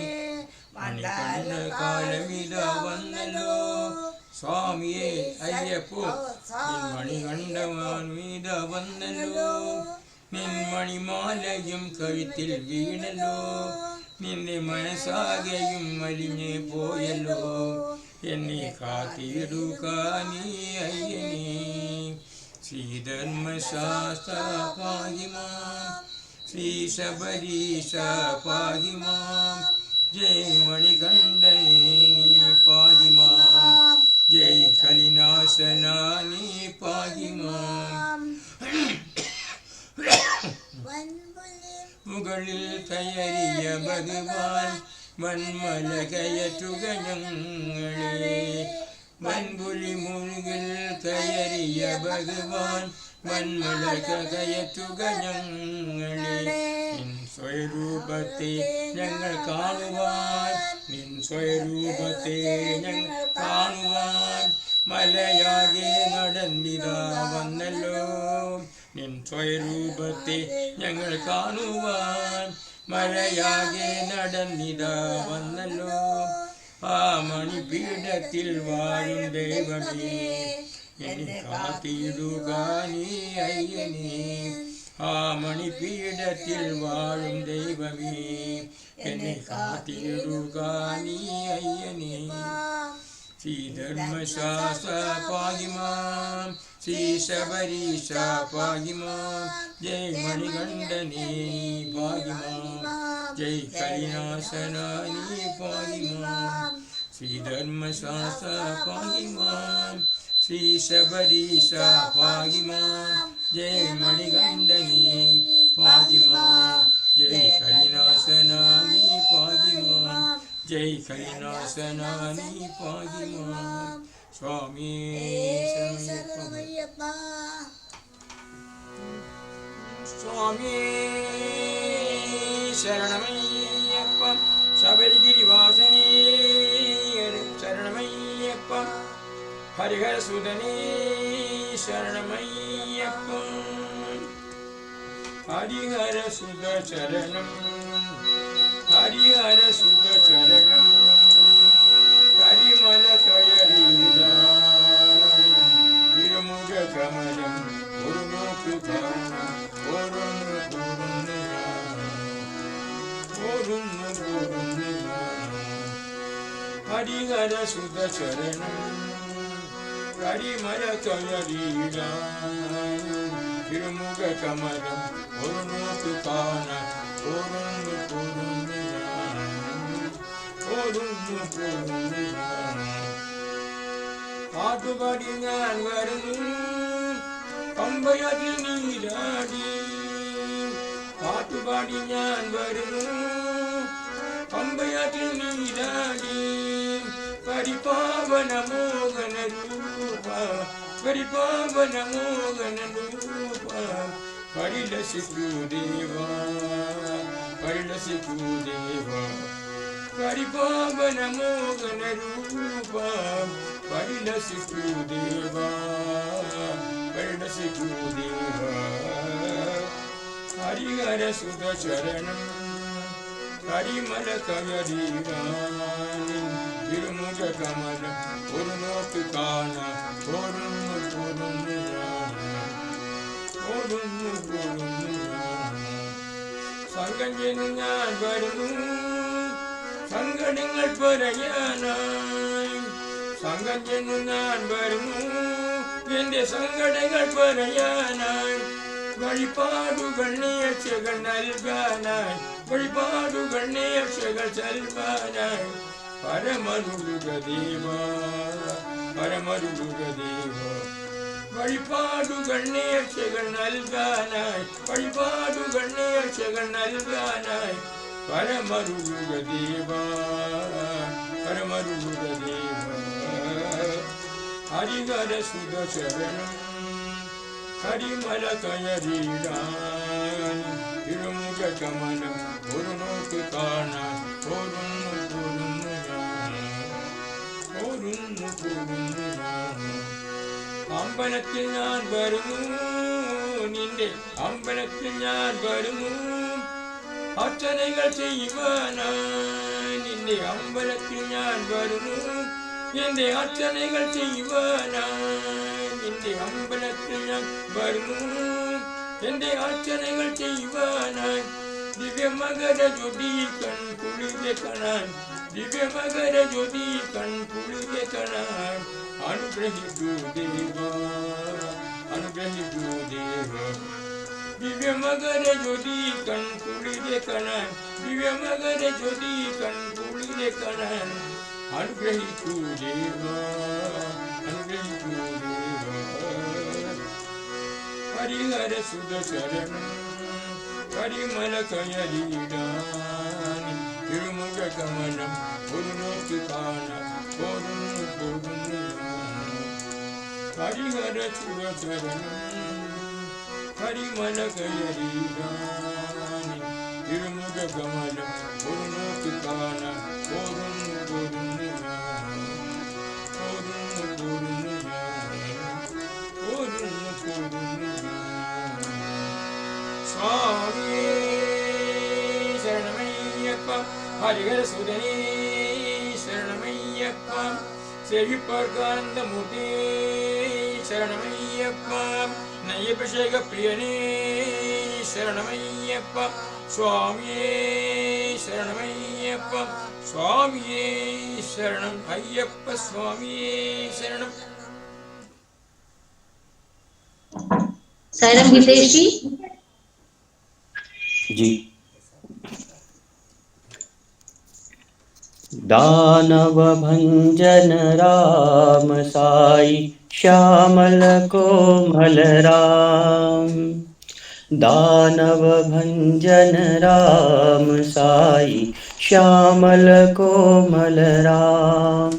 मणिकण्ठ कालमिदा वन्दलो स्वामिये अय्यप्पो निन्मणिकण्ठवान् मीद वन्दलो निन्मणिमालयं कवित्तिल वीणलो निन्ने मनसागेयुं मलिഞ്ഞേ പോയല്ലോ എന്നെ കാത്തിടുകാനി അയ്യനേ ശ്രീധർമ്മശാസ്ത്ര പാഹി മാം ശ്രീ ശബരീശ പാഹി മാം जय मणिकण्ठनी पाहि मां जय कलिनाशनानि पाहि मां മുകളിൽ കയറിയ ഭഗവാൻ വന്മല കയറ്റുക ഞങ്ങളെ വൻപുലി മുകളിൽ കയറിയ ഭഗവാൻ വന്മല കയറ്റുക ഞങ്ങളെ സ്വരൂപത്തെ ഞങ്ങൾ കാണുവാൻ നിൻ സ്വരൂപത്തെ ഞങ്ങൾ കാണുവാൻ മലയാകെ നടന്നിതാ വന്നല്ലോ നിൻ സ്വരൂപത്തെ ഞങ്ങൾ കാണുവാൻ മലയാകെ നടന്നിതാ വന്നല്ലോ ആ മണിപീഠത്തിൽ വാഴും ദൈവമേ എന്നെ കാത്തിടുക നീ അയ്യനേ ആ മണിപീഠത്തിൽ വാഴും ദൈവമേ എന്നെ കാത്തിടുക നീ അയ്യനേ ശ്രീധർമ്മശാസ്ത്ര പാഹി മാം ശ്രീ ശബരീശ പാഹി മാം ജയ് മണികണ്ഠനേ പാഹി മാം ജയ് കലിനാശനാനി പാഹി മാം ശ്രീധർമ്മശാസ്ത്ര പാഹി മാം ശ്രീ ശബരീശ പാഹി മാം जय मणिकण्ठनी पाहि मां जय कलिनाशनानि पाहि मां जय कलिनाशनानि पाहि मां स्वामी शरणमय्यप्पा स्वामी शरणमय्यप्पा शबरिगिरिवासने शरणमय्यप्पा हरिहर सुदने शरणमय्यप्पा हरिहर सुद चरणं हरिहर सुद चरणं करिमल कयरीदा तिरुमुख कमलं गुरुमुखधाना हरिहर सुद चरणं करिमल कयरीदा तिरुमुख कमलं गुरुमुखधाना പാട്ടുപാടി ഞാൻ വരുന്നു പമ്പയതിൽ നീരാടി പാട്ടുപാടി ഞാൻ വരുന്നു പമ്പയതിൽ നീരാടി പരിപാവന മോഹന രൂപ പരിപാവന മോഹന രൂപ പരിലസിക്കൂ ദേവ പരിലസിക്കൂ ദേവ ಪರಿಪಾವನ ಮೋಗನ ರೂಪ ಪರಿಣಸಿತು ದೇವ ಪರಿಣಸಿತು ದೇವ ಹರಿಹರ ಸುತ ಚರಣಂ ಹರಿಮಲ ಕಯರೀರಾನಿ ತಿರುಮುಖ ಕಮಲ ഒരു നോക്ക് കാണാൻ സംഘം ചെന്ന് ഞാൻ വരുന്നു സങ്കടങ്ങൾ പറയാനായി സംഘം ചെന്ന് ഞാൻ വരുന്നു എന്റെ സങ്കടങ്ങൾ പറയാനായി വഴിപാടുകൾ നേർച്ചകൾ നൽകാനായി വഴിപാടുകൾ നേർച്ചകൾ നൽകാനായി പരമരുളുക ദേവ പരമരുളുക ദേവ വഴിപാടുകൾ നേർച്ചകൾ നൽകാനായി വഴിപാടുകൾ നേർച്ചകൾ നൽകാനായി പരമരുളുക ദേവ പരമരുളുക ദേവ ഹരിഹര സുത ശരണം ഹരിമല കയറിടാൻ തിരുമുഖ കമലം ഒരു നോക്ക് കാണാൻ അമ്പലത്തിൽ ഞാൻ വരുന്നു നിന്റെ അമ്പലത്തിൽ ഞാൻ വരുന്നു അർച്ചനകൾ ചെയ്യുവാനായി നിന്റെ അമ്പലത്തിൽ ഞാൻ വരുന്നു എന്റെ അർച്ചനകൾ ചെയ്യുവാനായി നിന്റെ അമ്പലത്തിൽ ഞാൻ വരുന്നു എന്റെ അർച്ചനകൾ ചെയ്യുവാനായി ദിവ്യമകര ജ്യോതി കൺ കുളിരെ കാണാൻ ദിവ്യമകര ജ്യോതി കൺ കുളിരെ കാണാൻ അനുഗ്രഹിക്കൂ ദേവ അനുഗ്രഹിക്കൂ ദേവ ദിവ്യമകര ജ്യോതി കൺ കുളിരെ കാണാൻ ദിവ്യമകര ജ്യോതി കൺ കുളിരെ കാണാൻ അനുഗ്രഹിക്കൂ ദേവ അനുഗ്രഹിക്കൂ ദേവ ഹരിഹര സുത ശരണം ഹരിമല കയറിടാൻ തിരുമുഖ കമലം ഒരു നോക്ക് കാണാൻ ഹരിഹര സുത ശരണം ഹരിമല കയറിടാൻ തിരുമുഖ കമലം ഒരു നോക്ക് കാണാൻ സ്വാമിയേ ശരണമയ്യപ്പ ഹരിഹര സുതനേ ശരണമയ്യപ്പ സെഴിപ്പർക്കാനന്ദമൂർത്തി ശരണമയ്യപ്പ നയ്യഭിഷേക പ്രിയനേ ശരണമയ്യപ്പ സ്വാമിയേ ശരണമയ്യപ്പ സ്വാമിയേ ശരണം അയ്യപ്പ സ്വാമിയേ ശരണം. सायरम हितेश जी जी. दानव भंजन राम साई श्यामल कोमल राम दानव भंजन राम साई श्यामल कोमल राम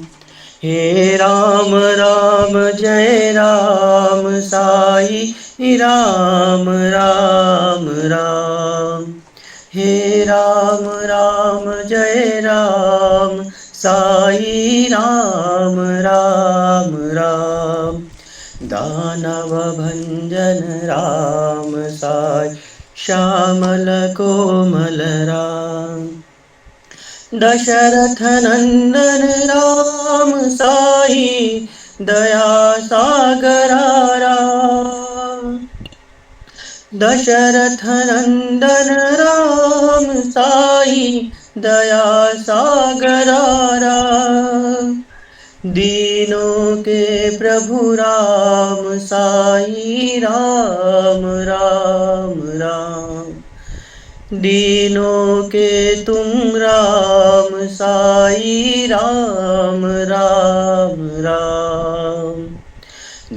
हे राम राम जय राम साई राम राम राम हे राम राम जय राम साई राम राम राम दानव भंजन राम साई श्यामल कोमल राम दशरथ नंदन राम साई दया सागरा राम दशरथ नंदन राम साई दया सागरा राम दीनों के प्रभु राम साई राम राम राम दीनों के तुम राम साई राम राम राम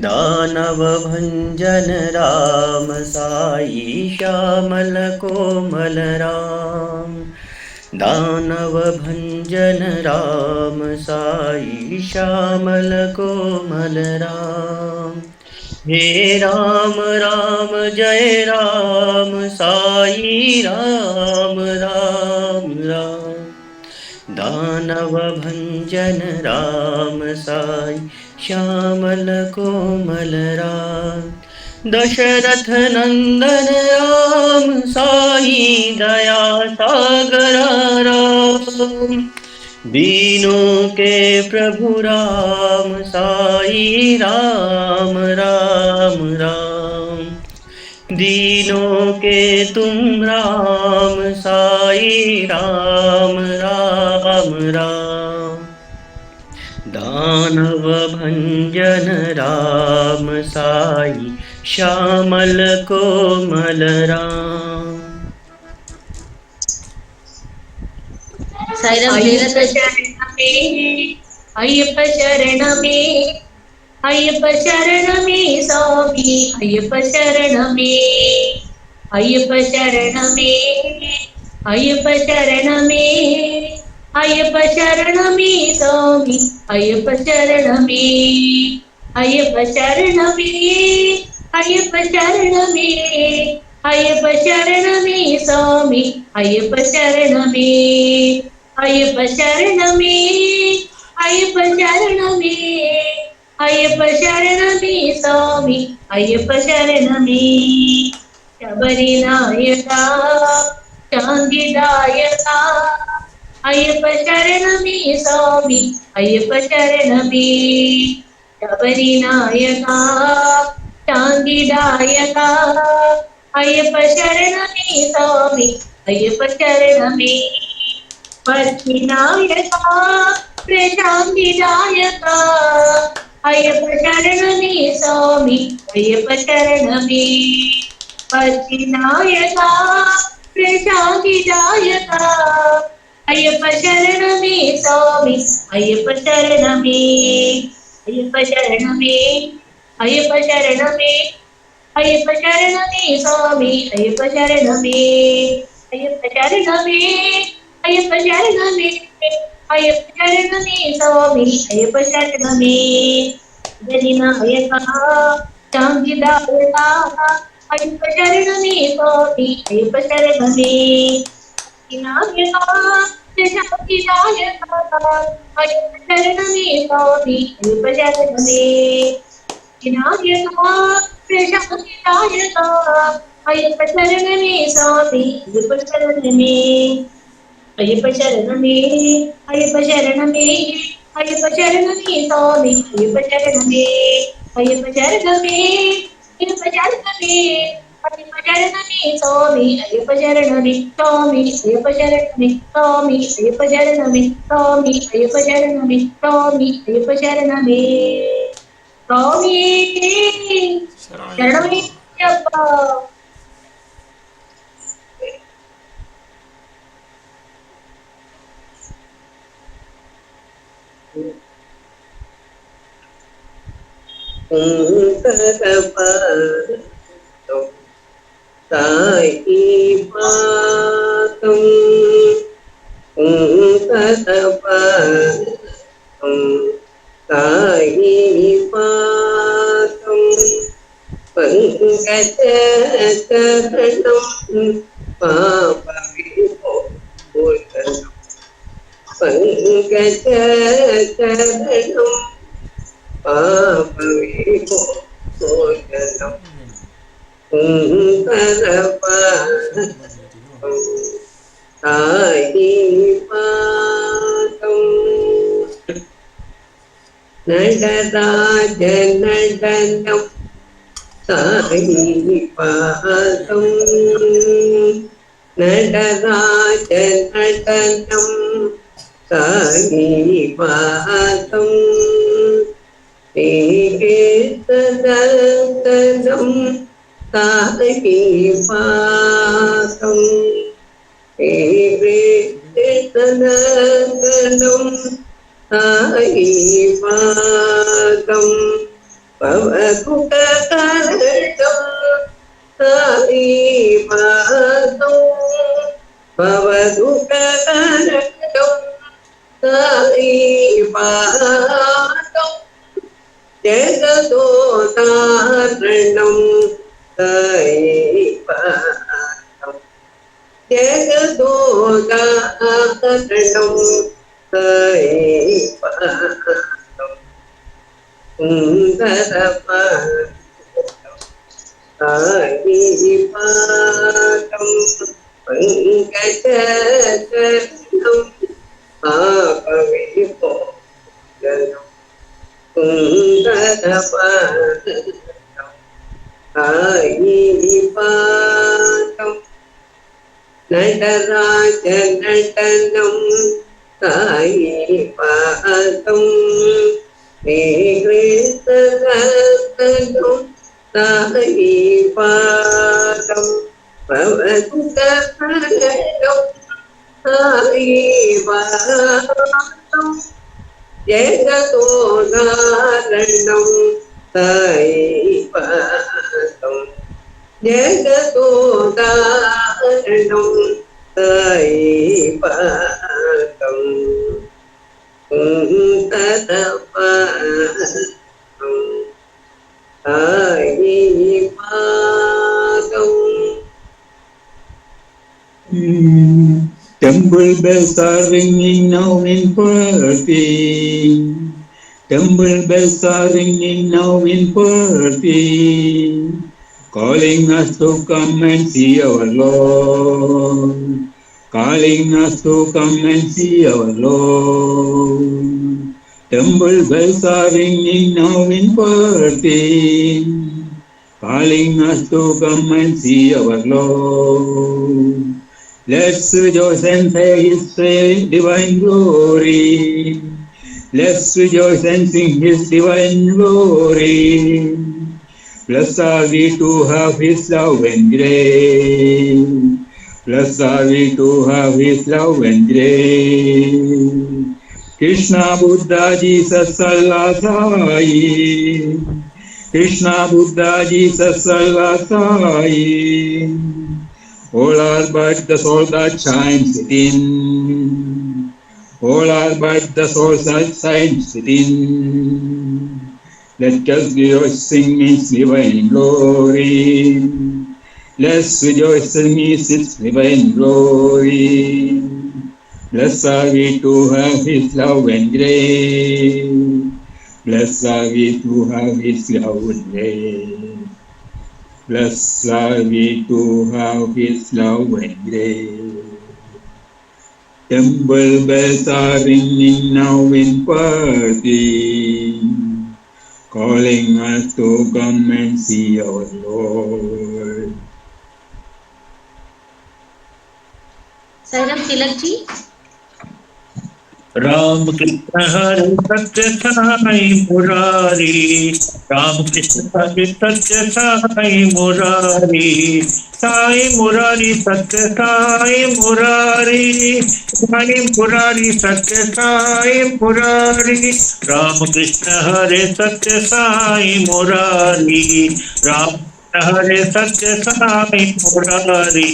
दानव भंजन राम साई श्यामल कोमल राम दानव भंजन राम साई श्यामल कोमल राम हे राम राम जय राम साई राम राम राम दानव भंजन राम साई श्यामल कोमल राम दशरथ नंदन राम साई दया सागर राम दीनों के प्रभु राम साई राम राम राम दीनों के तुम राम साई राम राम राम दानव भंजन राम साई श्यामल कोमल राम साईराम अय्यप्प शरणमे अय्यप्प शरणमे अय्यप्प शरणमे स्वामी अय्यप्प शरणमे अय्यप्प शरणमे अय्यप्प शरणमे अय्यप्प शरणमे स्वामी अय्यप्प शरणमे अय्यप्प शरणमे अय्यप्प शरणमे अय्यप्प शरणमे स्वामी अय्यप्प शरणमे अय्यप्प शरणमे अय्यप्प शरणमे अय्यप्प शरणमे स्वामी अय्यप्प शरणमे शबरी नायका शांतिदायका अय्यप्प शरणमे स्वामी अय्यप्प शरणमे शबरी नायका शांतिदायका अय्यप्प शरणमे स्वामी अय्यप्प शरणमे पद्मिनायका प्रशांतिदायका अय्यप्प शरणमे स्वामी अय्यप्प शरणमे पद्मिनायका प्रशांतिदायका अय्यप्प शरणमे स्वामी अय्यप्प शरणमे अय्यप्प शरणमे अय्यप्प शरणमे अय्यप्प शरणमे स्वामी अय्यप्प शरणमे अय्यप्प शरणमे अय्यप्प शरणमे अय्यप्प शरणमे स्वामी अय्यप्प शरणमे गणनायका शांतिदायका अय्यप्प शरणमे स्वामी अय्यप्प शरणमे नायका शांतिदायका अय्यप्प शरणमे स्वामी अय्यप्प शरणमे नायका शांतिदायका अय्यप्प शरणमे स्वामी अय्यप्प शरणमे अय्यप्प शरणमे अय्यप्प शरणमे अय्यप्प शरणमे स्वामी अय्यप्प शरणमे अय्यप्प शरणमे अय्यप्प शरणमे अय्यप्प शरणमे स्वामी अय्यप्प शरणमे स्वामी अय्यप्प शरणमे स्वामी अय्यप्प शरणमे स्वामी अय्यप्प शरणमे स्वामी अय्यप्प शरणमे स्वामी शरणमయ్యప్ప साई पादं साई पादं पंकजचरणं पापविमोचनं पंकजचरणं पापविमोचनं साई पादं नटराज नटनं साई पादं नटराज नटनं साई पादं श्रीकेतनन्दनं साई पादं श्रीकेतनन्दनं साई पादं भवकुटकर्णं साई पादं भवकुटकर्णं साई पादं जगदोदाहरणं साई पादं जगदोदाहरणं साई पादम सुंदर पादम साई पादम पंकज चरणम पापविमोचनम सुंदर पादम साई पादम நடராஜ நடனம் சாயி பாதம் ஸ்ரீகிருஷ்ணம் சாயி பாதம் பவந்தம் சாயி பாதம் ஜெகதோதாரணம் சாயி பாதம் ஜகதோதாரணம் சாயி பாதம் ததபாதம் சாயி பாதம். Temple bells are ringing now in Perthi. Temple bells are ringing now in Perthi, calling us to come and see our Lord, calling us to come and see our Lord. Temple bells are ringing now in Perthi, calling us to come and see our Lord. Let's rejoice and say His divine glory. Let's rejoice and sing His divine glory. Blessed are we to have His love and grace. Blessed are we to have His love and grace. Krishna, Buddha, Jesus, Allah, Sai. Krishna, Buddha, Jesus, Allah, Sai. All are but the soul that shines within. All are but the soul that shines within. Let us rejoice in His divine glory. Let's rejoice in His divine glory. Blessed are we to have His love and grace. Blessed are we to have His love and grace. Blessed are we to have His love and grace. Temple bells are ringing now in Perthi, calling us to come and see our Lord. Sairam Tilak ji. Ram Krishna हरे सत्य साई मुरारी, राम कृष्ण हरे सत्य साई मुरारी, साई मुरारी सत्य साई मुरारी, साई मुरारी सत्य साई मुरारी, राम कृष्ण हरे सत्य साई मुरारी, राम हरे सत्य Sai Murari.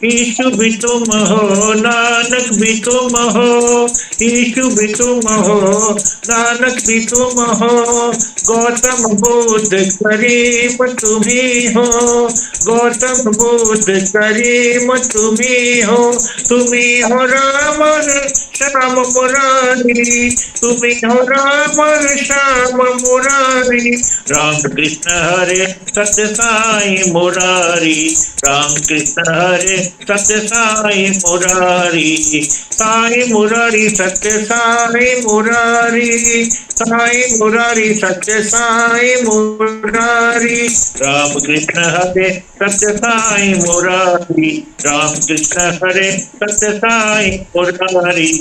Issue भी तुम हो नानक भी तुम हो, ईशु भी तुम हो नानक भी तुम हो, गौतम बुद्ध करीम तुम्ही हो, गौतम बुद्ध करीम तुम्ही हो, तुम्ही हो राम श्याम मुरारी, तुम्ही हो राम श्याम मुरारी, राम कृष्ण हरे सत्य साई मुरारी, राम कृष्ण हरे सत्य साई मुरारी, साई मुरारी सत्य साई मुरारी, साई मुरारी सत्य साई मुरारी, राम कृष्ण हरे सत्य साई मुरारी, राम कृष्ण हरे सत्य साई मुरारी।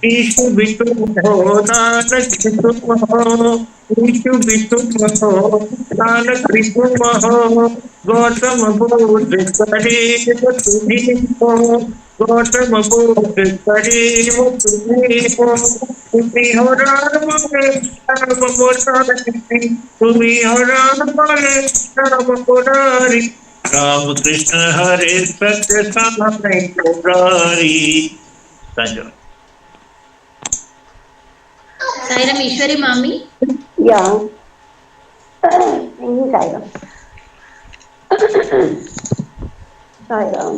ईशु भी तुम हो नानक भी तुम हो, ईशु भी तुम हो नानक भी तुम हो, गौतम बुद्ध करीम तुम्ही हो, गौतम बुद्ध करीम तुम्ही हो, तुम्ही हो राम श्याम मुरारी, तुम्ही हो राम श्याम मुरारी, राम कृष्ण हरे सत्य साई मुरारी। धन्यवाद। साईराम ईश्वरी मामी. या साईराम साईराम।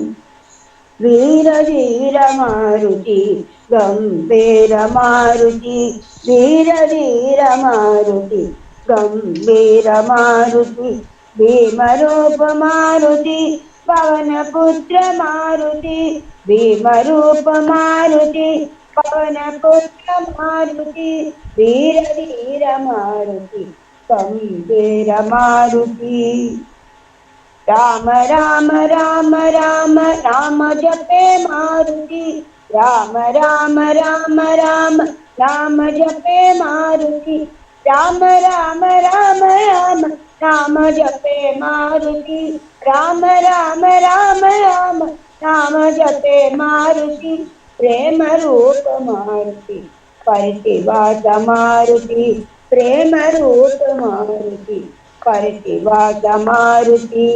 वीर वीर मारुति गंभीर मारुति वीर धीर मारुति गंभीर मारुति भीमरूप मारुति पवन पुत्र मारुति भीमरूप मारुति पवन पुत्र मारुति वीर धीर मारुति गंभीर मारुति राम राम राम राम राम जपे मारुति राम राम राम राम राम जपे मारुति राम राम राम राम राम जपे मारुति राम राम राम राम राम जपे मारुति प्रेम रूप मारुति परिवाद मारुति प्रेम रूप मारुति परिवाद मारुति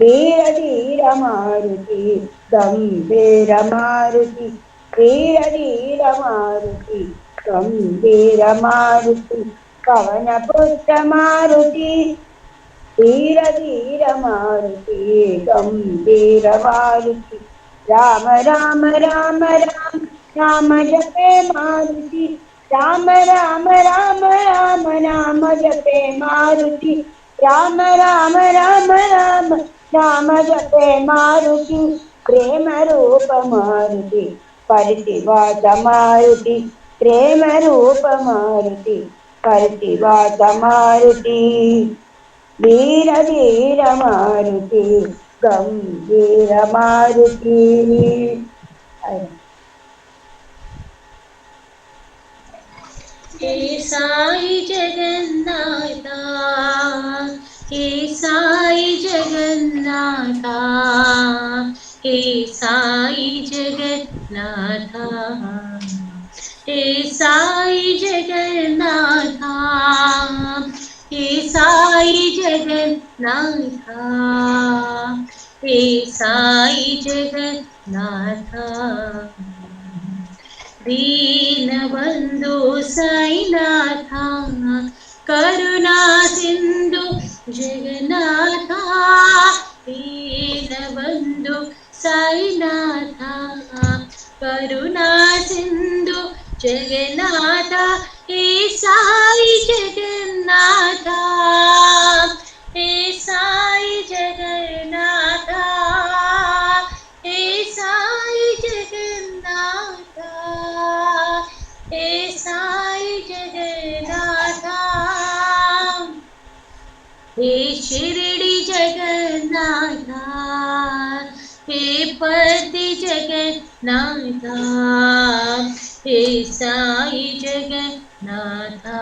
वीर धीर मारुति गंभीर मारुति वीर धीर मारुति गंभीर मारुति पवन पुत्र मारुति वीर धीर मारुति गंभीर मारुति राम राम राम राम राम जपे मारुति राम राम राम राम राम जपे मारुति राम राम राम राम राम जपे मारुति प्रेम रूप मारुति परिवाद मारुति प्रेम रूप मारुति परिवाद मारुति वीर धीर मारुति गंभीर मारुति। हे साई जगन्नाथा हे साई जगन्नाथा हे साई जगन्नाथा हे साई जगन्नाथा हे साई जगन्नाथा हे साई जगन्नाथा दीनबन्धु साईनाथा करुणा सिंधु जगन्नाथा दीनबन्धु साईनाथा करुणा सिंधु जगन्नाथा हे साई जगन्नाथा हे साई जगन्नाथा हे साई जगन्नाथा हे साई जगन्नाथा हे शिरडी जगन्नाथा हे पति जगन्नाथा हे साई जगन्नाथा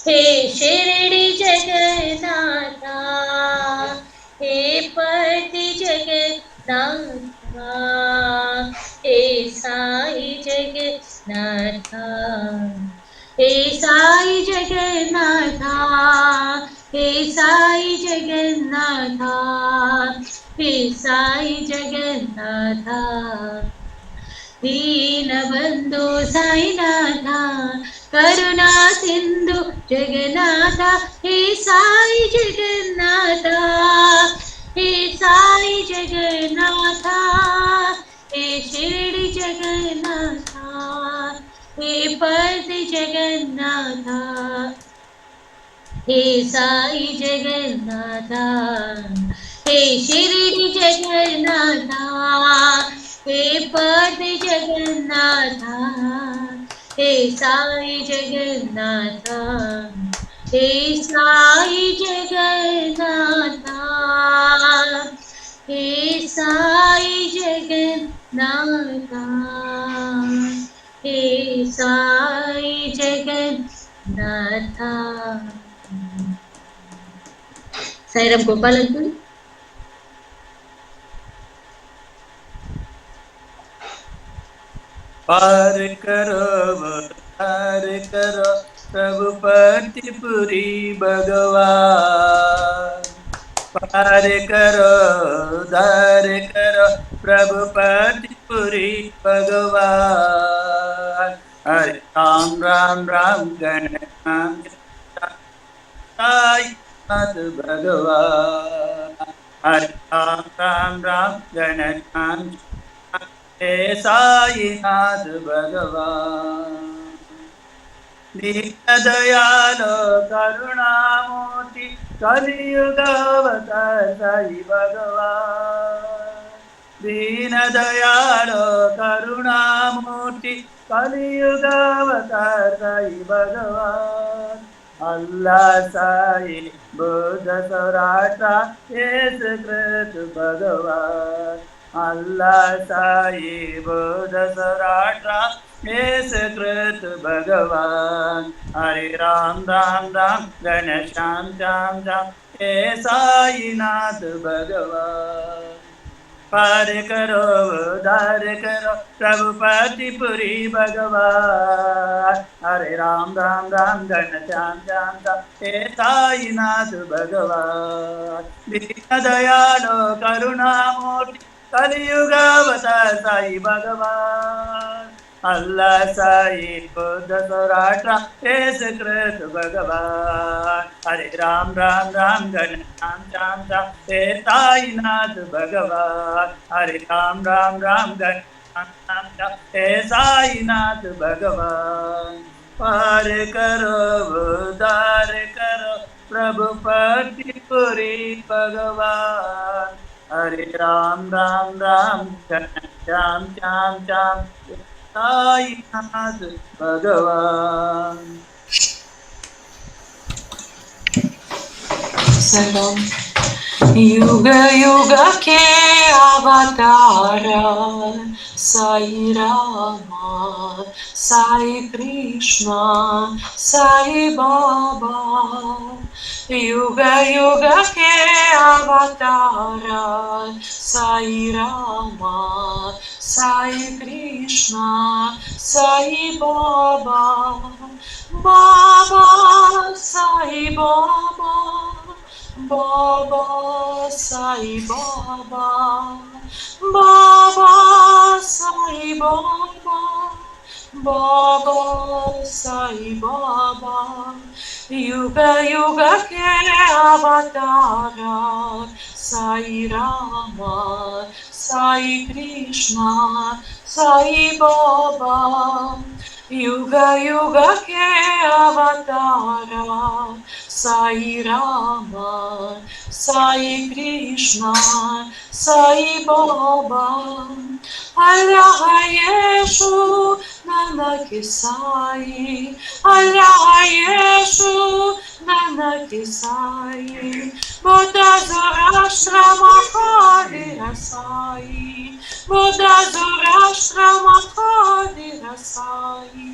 हे शिरडी जगन्नाथा हे पति जगन्नाथा हे साई जगन्नाथा हे साई जगन्नाथा हे साई जगन्नाथा हे साई जगन्नाथा दीनबन्धु साईनाथा करुणा सिंधु जगन्नाथा हे साई जगन्नाथा हे साई जगन्नाथा हे शिरडी जगन्नाथा हे पति जगन्नाथा हे साई जगन्नाथा हे शिरडी जगन्नाथा हे पति जगन्नाथा हे साई जगन्नाथा हे साई जगन्नाथा हे साई जगन्नाथा हे साई जगन्नाथा। साईराम गोपाल अंकुल। पार करो प्रभु पतिपुरी भगवान पार करो उद्धार करो प्रभु पतिपुरी भगवान हरे राम राम राम गणनाम साई नाथ भगवान हरे राम राम राम गणनाम हे साईनाथ भगवान दीन दयालो करुणामूर्ति कलियुग अवतार साई भगवान दीन दयालो करुणामूर्ति कलियुग अवतार साई भगवान अल्लाह साई बुद्ध सौराष्ट्र येसु कृष्ण भगवान अल्लाह साई बुद्ध सौराष्ट्र येसु कृष्ण भगवान हरे राम राम राम गण श्याम श्याम श्याम हे साईनाथ भगवान पार करो उद्धार करो प्रभुपतिपुरी भगवान हरे राम राम राम गण श्याम श्याम श्याम हे साईनाथ भगवान दीन दयालो करुणामूर्ति कलियुग अवतार साई भगवान अल्लाह साई बुद्ध सौराष्ट्र येसु कृष्ण भगवान हरे राम राम राम गण श्याम श्याम श्याम हे साईनाथ भगवान हरे राम राम राम गण श्याम श्याम श्याम हे साईनाथ भगवान पार करो उद्धार करो प्रभुपतिपुरी भगवान हरे राम राम राम गण श्याम श्याम श्याम साईनाथ भगवान सलाम युग युग के अवतार साई रामा साई कृष्णा साई बाबा युग युग के अवतार साई रामा साई कृष्णा साई बाबा बाबा साई बाबा बाबा साई बाबा बाबा साई बाबा बाबा साई बाबा युग युग के अवतार साई रामा साई कृष्णा साई बाबा युग युग के अवतार साई रामा साई कृष्णा साई बाबा अल्लाह यीशु नानक साई अल्लाह यीशु Nanak Sai Buddha ज़ोराष्ट्र Mahavir Sai Buddha ज़ोराष्ट्र Mahavir Sai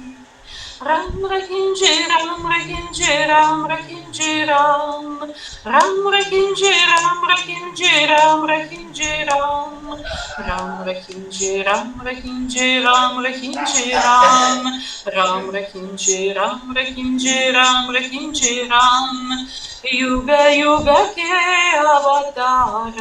Ram Rakinji Ram Rakinji Ram Rakinji Ram Ram Rakinji Ram Rakinji Ram Rakinji Ram Ram Rakinji Ram Rakinji Ram Rakinji Ram Ram Rakinji Ram Rakinji Ram Rakinji Ram Yuga Yuga ke avatar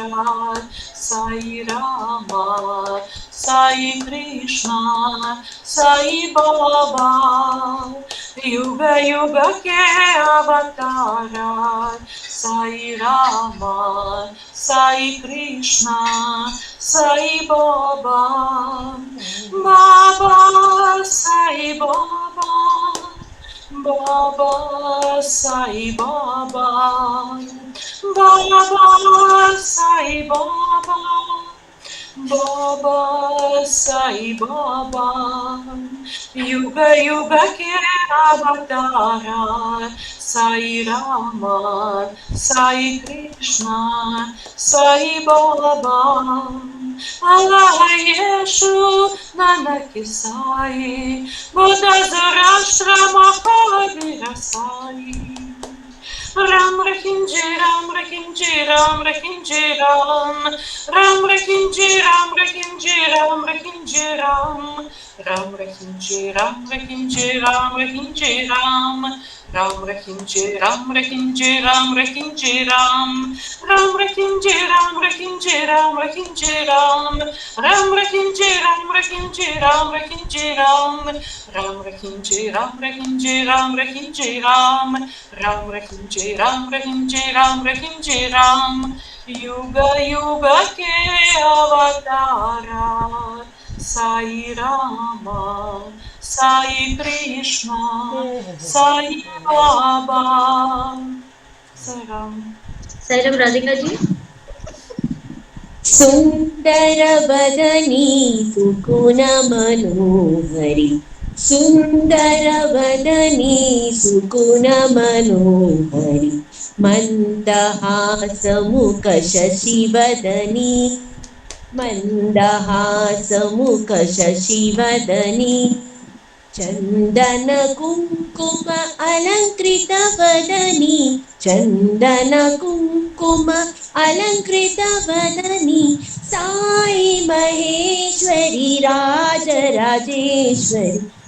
Sai Rama Sai Krishna Sai Baba Yuga Yuga ke avatar Sai Rama Sai Krishna Sai Baba Baba Sai Baba Baba Sai Baba Baba Sai Baba Baba Sai Baba Yuga Yuga ke avatar Sai Rama Sai Krishna Sai Baba Allah Yeshu Nanak Sai Buddha Zoroastra Mahavir Sai Ram Rakinji Ram Rakinji Ram Rakinji Ram Ram Rakinji Ram Rakinji Ram Rakinji Ram Ram Rakinji Ram Rakinji Ram Rakinji Ram Ram Rakinji Ram Rakinji Ram Rakinji Ram Ram Rakinji Ram Rakinji Ram Rakinji Ram Ram Rakinji Ram Rakinji Ram Rakinji Ram Ram Rakinji Ram Rakinji Ram Rakinji Ram Ram Rakinji Ram Rakinji Ram Rakinji Ram Yuga Yuga ke avatar Sai Rama, Sai Krishna, Sai Baba. Sai Ram. Sai Ram Radhika ji. सुंदर बदनी सुकुन मनोहरी सुंदर बदनी सुकुन मनोहरी मंदहास मुख शशिवदनी मंदहास मुख शशिवदनी चंदन कुंकुम अलंकृत वदनी चंदन कुंकुम अलंकृत वदनी साई महेश्वरी राजराजेश्वरी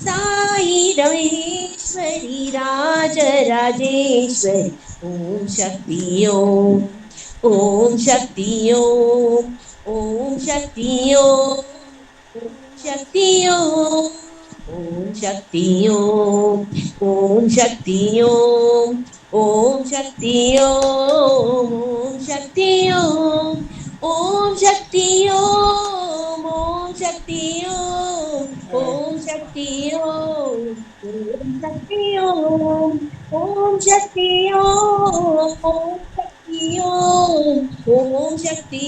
साई महेश्वरी राजराजेश्वरी ओम शक्ति ओम शक्ति ओम शक्ति ओम शक्ति ओम शक्ति ओम शक्ति ओम शक्ति ओम शक्ति ओम शक्ति ओम शक्ति ओम शक्ति ओम शक्ति ओम शक्ति ओम शक्ति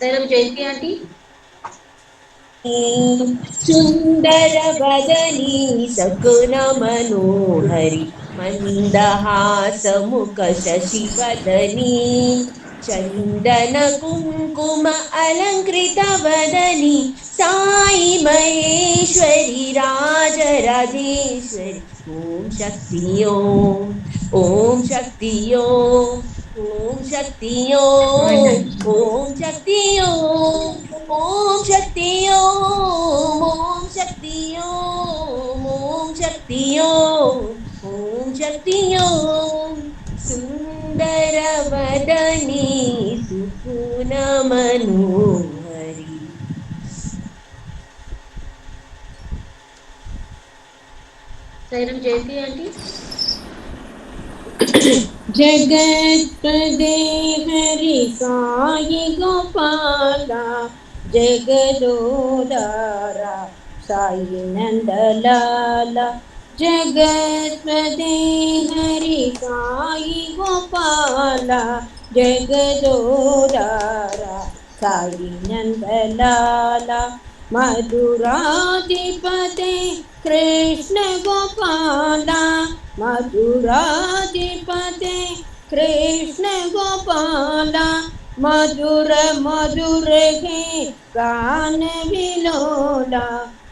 Sai Ram Jayanti aunty. सुंदर बदनी सकुन मनोहरी मंदहास मुख शशिवदनी चंदन कुंकुम अलंकृत वदनी साई महेश्वरी राजराजेश्वरी ओम शक्ति ओम शक्ति ओम शक्ति ओम शक्ति ओम शक्ति ओम शक्ति ओम शक्ति ओम शक्ति सुंदर वदनी सुकुन मनोहरी Sai Ram Jayanti aunty. जगत्पदे Hari Sai Gopala जगदोदारा Sai Nandlala जगत्पदे Hari Sai Gopala जगदोदारा Sai Nandlala मधुराधिपते Krishna Gopala मधुराधिपते Krishna Gopala मधुर मधुर हे गान विलोला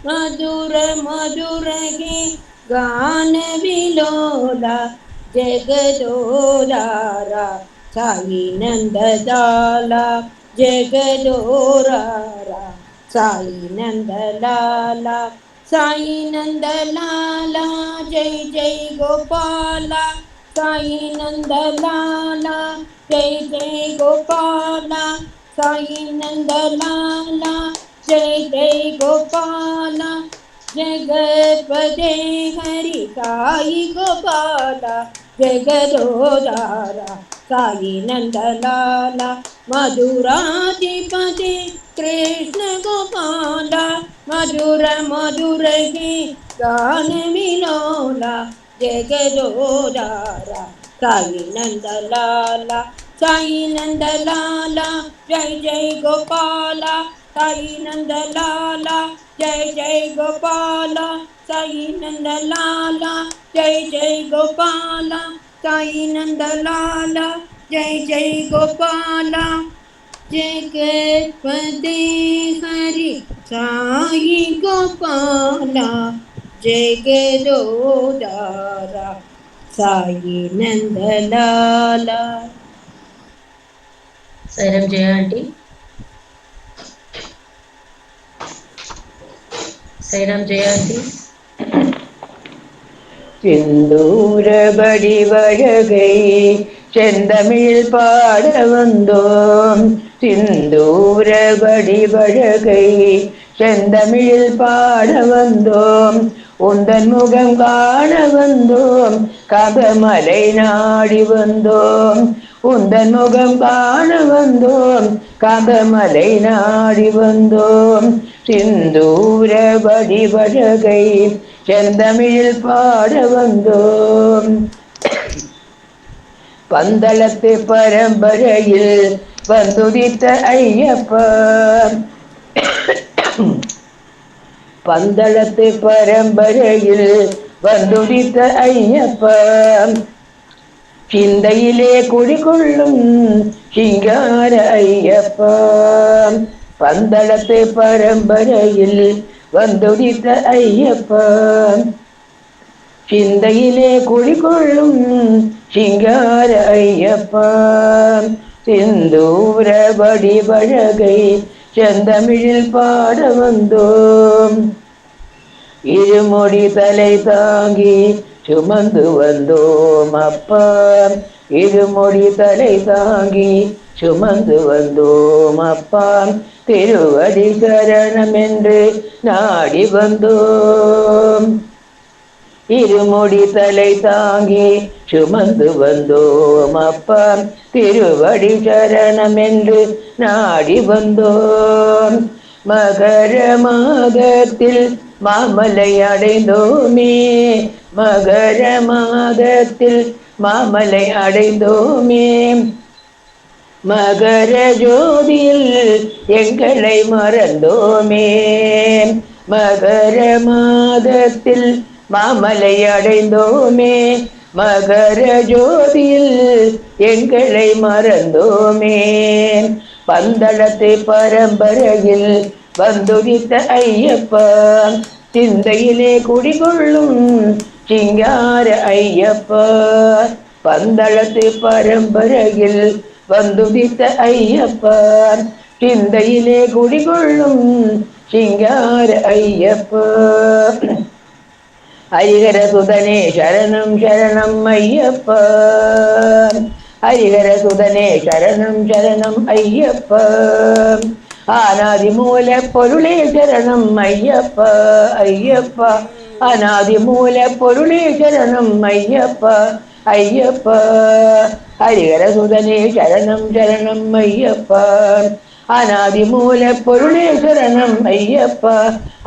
मधुर मधुर हे गान विलोला जगदोदारा साई नंदलाला जगदोदारा साई नंदलाला साई नंदलाला जय जय गोपाला साई नंदलाला जय जय गोपाला साई नंदलाला जय जय गोपाला जगत्पते हरि साई गोपाला जगदोदारा साई नंदलाला मधुराधिपते कृष्ण गोपाला मधुर मधुर हे गान विलोला जगदोदारा साई नंदलाला जय जय गोपाला साई नंदलाला जय जय गोपाला साई नंदलाला जय जय गोपाला साई नंदलाला जय जय गोपाला जगत्पते Hari Sai Gopala जगदोदारा Sai Nandlala Sai Ram Jayanti. Sai Ram Jayanti. சிந்தூர வடிவழகை செந்தமிழ் பாட வந்தோம் சிந்தூர வடிவழகை செந்தமிழில் பாட வந்தோம் உந்தன் முகம் காண வந்தோம் கபமலை நாடி வந்தோம் உந்தன் முகம் காண வந்தோம் கபமலை நாடி வந்தோம் சிந்தூர வடிவழகை செந்தமிழில் பாட வந்தோம் பந்தளத்து பரம்பரையில் வந்துதித்த ஐயப்பா பந்தளத்து பரம்பரையில் வந்துதித்த ஐயப்பா சிந்தையிலே குடிகொள்ளும் சிங்கார ஐயப்பா பந்தளத்து பரம்பரையில் வந்துதித்த ஐயப்பா சிந்தையிலே குடிகொள்ளும் சிங்கார ஐயப்பா சிந்தூர வடிவழகை செந்தமிழில் பாட வந்தோம் இருமுடி தலை தாங்கி சுமந்து வந்தோம் அப்பா இருமுடி தலை தாங்கி சுமந்து வந்தோம் அப்பா திருவடி சரணம் என்று நாடி வந்தோம் இருமுடி தலை தாங்கி சுமந்து வந்தோம் அப்பா திருவடி சரணம் என்று நாடி வந்தோம் மகர மாதத்தில் மாமலை அடைந்தோமே மகர மாதத்தில் மாமலை அடைந்தோமே மகர ஜோதியில் எங்களை மறந்தோமே மகர மாதத்தில் மாமலை அடைந்தோமே மகர ஜோதியில் எங்களை மறந்தோமே பந்தளத்து பரம்பரையில் வந்துதித்த ஐயப்பா சிந்தையிலே குடிகொள்ளும் சிங்கார ஐயப்பா பந்தளத்து பரம்பரையில் வந்துதித்த ஐயப்பா சிந்தையிலே குடிகொள்ளும் சிங்கார ஐயப்பா ஹரிஹர சுதனே சரணம் சரணம் ஐயப்பா ஹரிஹர சுதனே சரணம் சரணம் ஐயப்பா அநாதி மூல பொருளே சரணம் ஐயப்பா ஐயப்பா அநாதி மூல பொருளே சரணம் ஐயப்பா ஐயப்பா ஹரிஹர சுதனே சரணம் சரணம் ஐயப்பா அநாதி மூல பொருளே சரணம் ஐயப்பா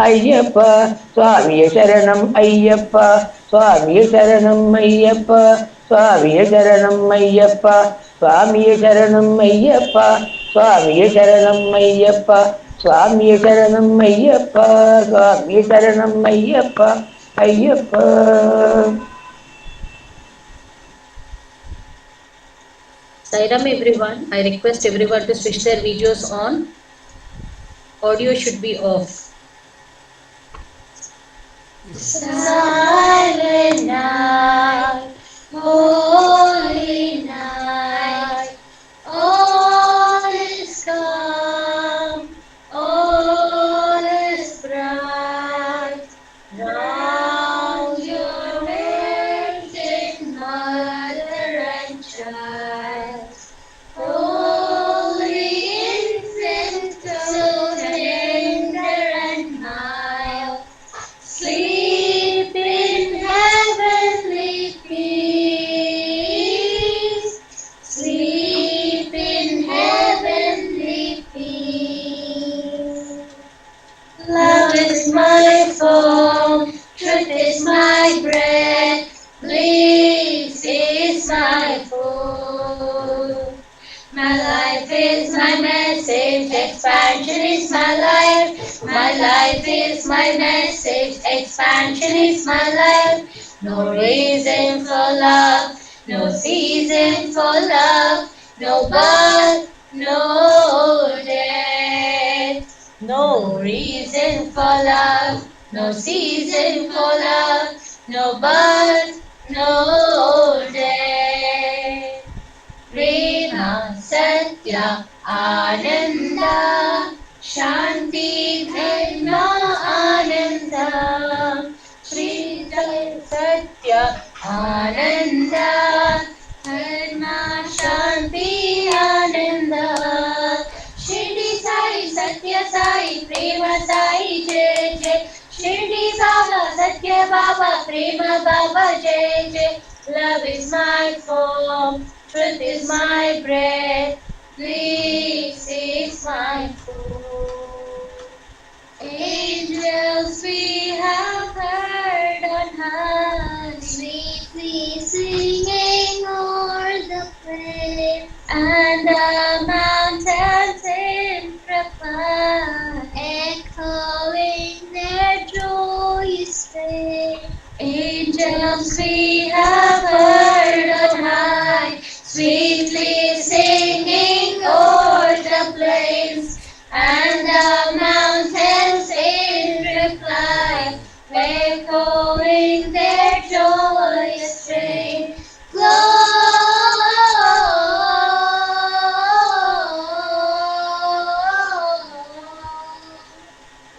ஐயப்பா சுவாமிய சரணம் ஐயப்பா சுவாமிய சரணம் ஐயப்பா சுவாமிய சரணம் ஐயப்பா சுவாமிய சரணம் ஐயப்பா சுவாமிய சரணம் ஐயப்பா சுவாமிய சரணம் ஐயப்பா சுவாமிய சரணம் Ayyappa Ayyappa Sairam everyone. I request everyone to switch their videos on. Audio should be off. Silent night, holy night, all is calm, all is bright. Round your virgin mother and child, holy infant, so tender and mild, sleep in heavenly peace, sleep in heavenly peace. Love is my form, truth is my bread, bliss is my food. My life is my message, expansion is my life. My life is my message, expansion is my life. No reason for love, no season for love, no birth, no death. No reason for love, no season for love, no birth, no death. Prema, Satya, Ananda, Shanti, Dharma, Ananda. Shri Satya, Ananda, Dharma, Shanti, Ananda. Shri Sai, Satya Sai, Prema Sai, Satya Baba, Prema Baba, Jai Jai. Love is my form, truth is my breath, bliss is my food. Angels we have heard on high, sweetly singing o'er the plain, and the mountains in reply, echoing their joyous strain. Angels we have heard on high, sweetly singing o'er the plains, and the mountains in reply, echoing their joyous strain.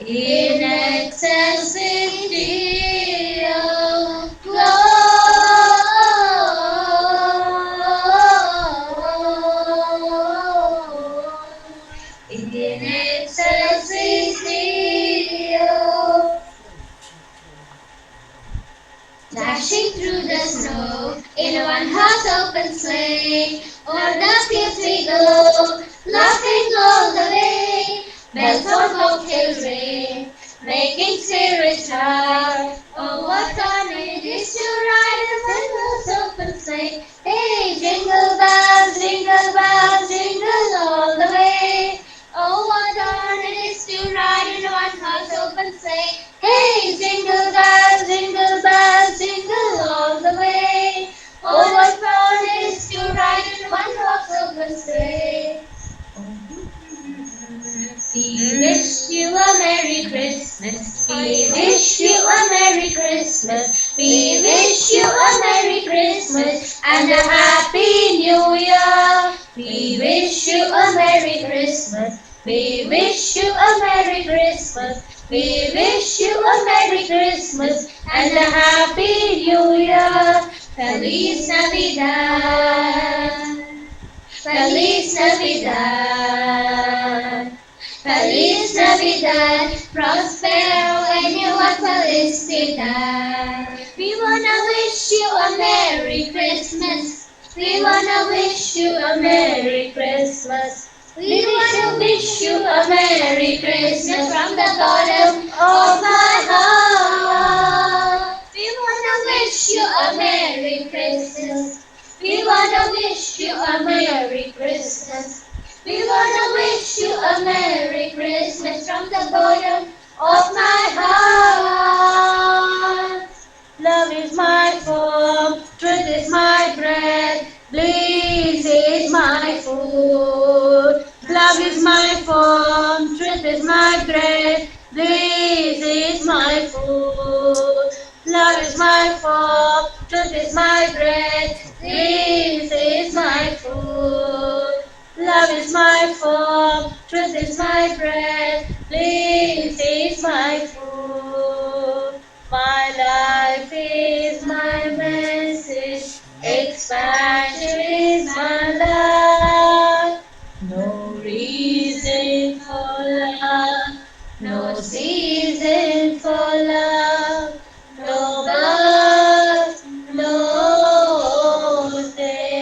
In excessive in excessive dashing through the snow in a one-horse open sleigh, o'er the fields we go, laughing all the way. Bells on Oak Hill ring, making spirits high. Oh, what fun it is to ride in a one-horse open sleigh! Hey, jingle bells, jingle all the way. Oh, what fun it is to ride in a one-horse open sleigh! Hey, jingle bells, jingle all the way. Oh, what fun it is to ride in a one-horse open sleigh! We wish you a Merry Christmas. We wish you a Merry Christmas. We wish you a Merry Christmas and a Happy New Year. We wish you a Merry Christmas. We wish you a Merry Christmas. We wish you a Merry Christmas and a Happy New Year. Feliz Navidad. Feliz Navidad. Feliz Navidad, prospero año a felicidad. We wanna wish you a Merry Christmas. We wanna wish you a Merry Christmas. We wanna wish you a Merry Christmas from the bottom of my heart. We wanna wish you a Merry Christmas. We wanna wish you a Merry Christmas. We wanna wish you a Merry Christmas from the bottom of my heart. Love is my form, truth is my bread, bliss is my food. Love is my form, truth is my bread, bliss is my food. Love is my form, truth is my bread, bliss is my food. Love is my form, truth is my bread, bliss is my food. My life is my message, expansion is my life. No reason for love, no season for love, no birth, no day.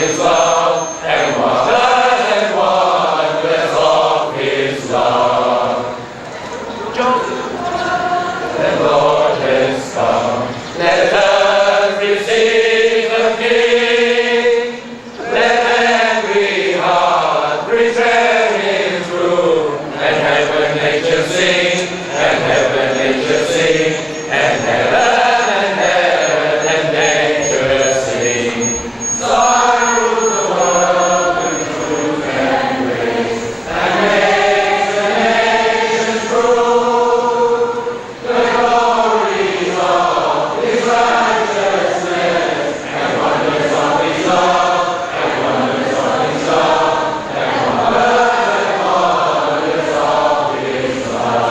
His love, and wonders of His love. The Lord has come. Let us receive the King. Let every heart prepare His room. And heaven nature sing, and heaven nature sing, and heaven and nature sing. Son rules the world with truth and grace, and makes the nations prove the glories of His righteousness, and wonders of His love, and wonders of His love, and wonders of His love.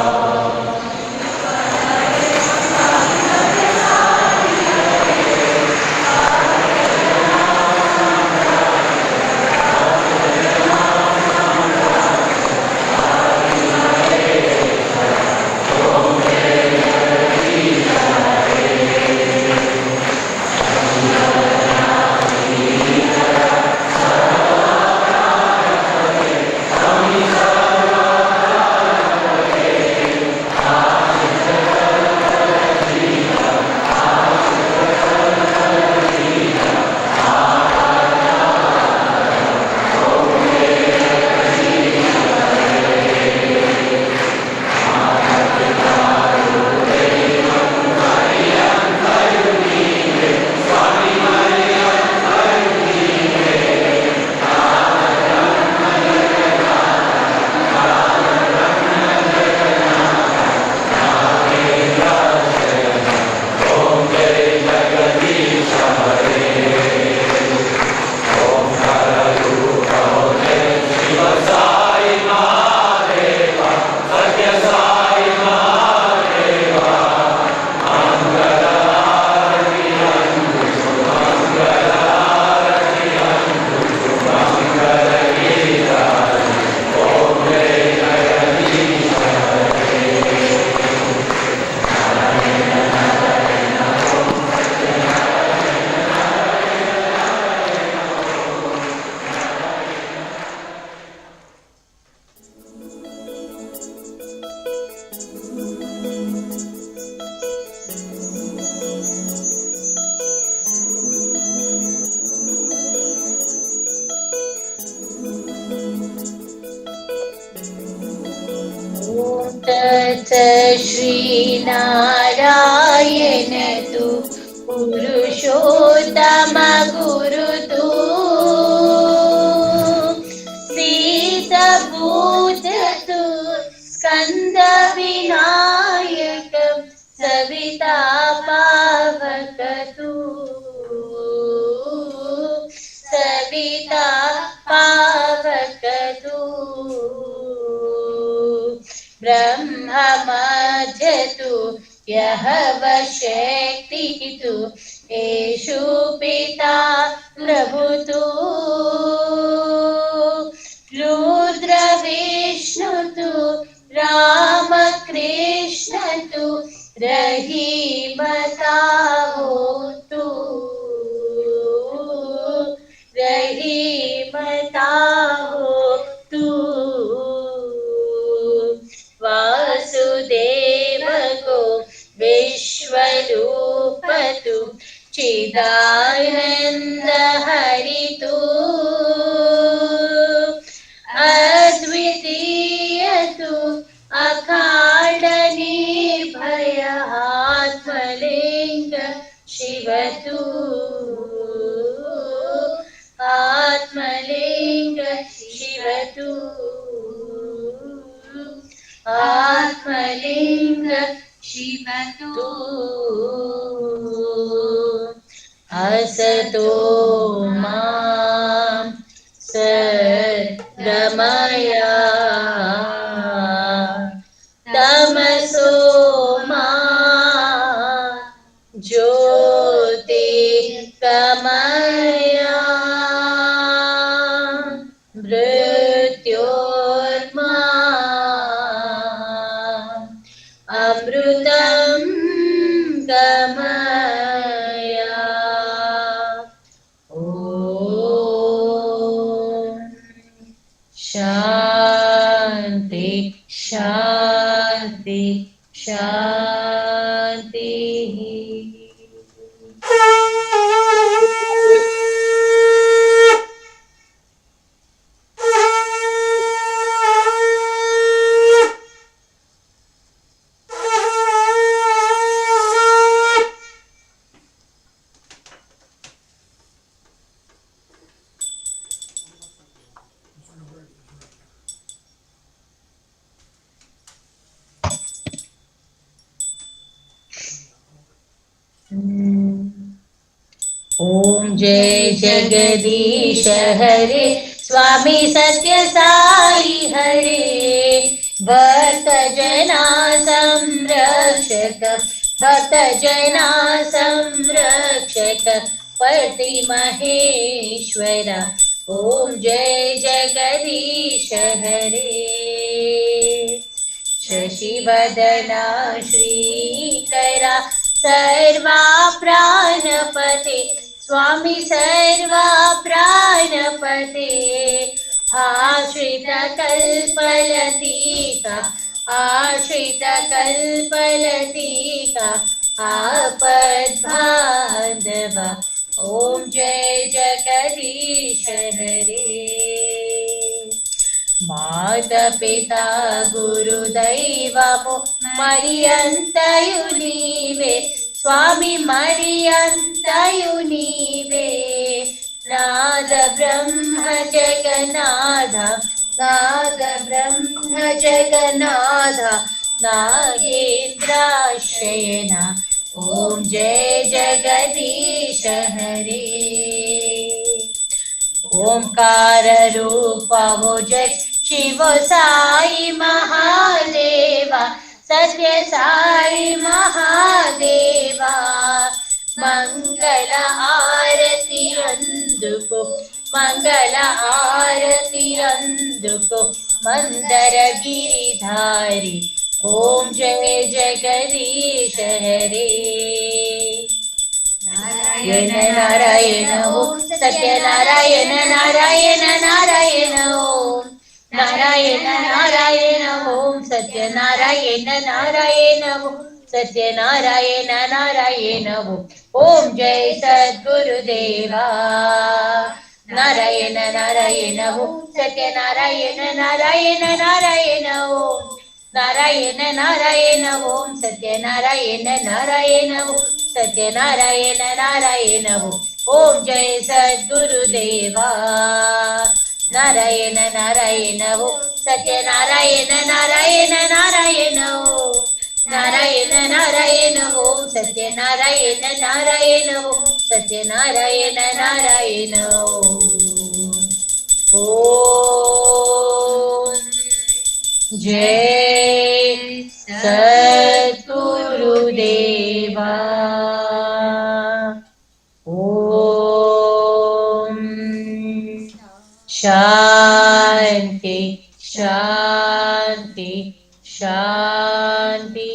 Shrinarayan तु पुरुषोत्तम गुरुतु सीतभूत तु स्कंद विनायक सविता पावक तु सविता पावक तु ब्रह्म मध्य तु यह शक्ति तु येषु पिता प्रभु तु रुद्र विष्णु तु राम कृष्ण तु रहीमतावो तु रहीमतावो तु वासुदेव को विश्वरूप तु चिदानंद हरि तु अद्वितीय तु अखंड निर्भय आत्मलिंग शिव तु आत्मलिंग शिव तु आत्मलिंग शिव तु असतो मां सद्गमय तमसो मां ज्योतिर्गमय अमृतं गमय। ॐ जय जगदीश हरे स्वामी सत्य साई हरे भक्त जना संरक्षक भक्त जना संरक्षक पति महेश्वर ओम जय जगदीश हरे शशिवदना श्रीकरा सर्वा प्राणपते स्वामी सर्वा प्राणपते आश्रित कल्पलतिका आश्रित कल्पलतिका आपद्बान्धव ओम जय जगदीश हरे माता पिता गुरुदैवमु मरियन्तयु नीवे स्वामी मरियन्तयु नीवे नाद ब्रह्म जगन्नाथ नाद ब्रह्म जगन्नाथ नागेन्द्राशयना ओम जय जगदीश हरे ओंकार रूप वो जय शिव साई महादेवा सत्य साई महादेवा मंगल आरती अंदुको मंगल आरती अंदुको मंदर गिरिधारी ओम जय जगदीश हरे नारायण नारायण ओम सत्य नारायण नारायण नारायण ओम नारायण नारायण ओम सत्य नारायण नारायण ओम सत्य नारायण नारायण ओम जय सद्गुरुदेवा नारायण नारायण ओम सत्य नारायण नारायण नारायण ओम नारायण नारायण ओम सत्य नारायण नारायण ओम सत्य नारायण नारायण ओम जय सद्गुरुदेवा नारायण नारायण ओम सत्य नारायण नारायण नारायण ओम नारायण नारायण ओम सत्य नारायण नारायण ओम सत्य नारायण नारायण ओम जय सद्गुरुदेवा ओम शांति शांति शांति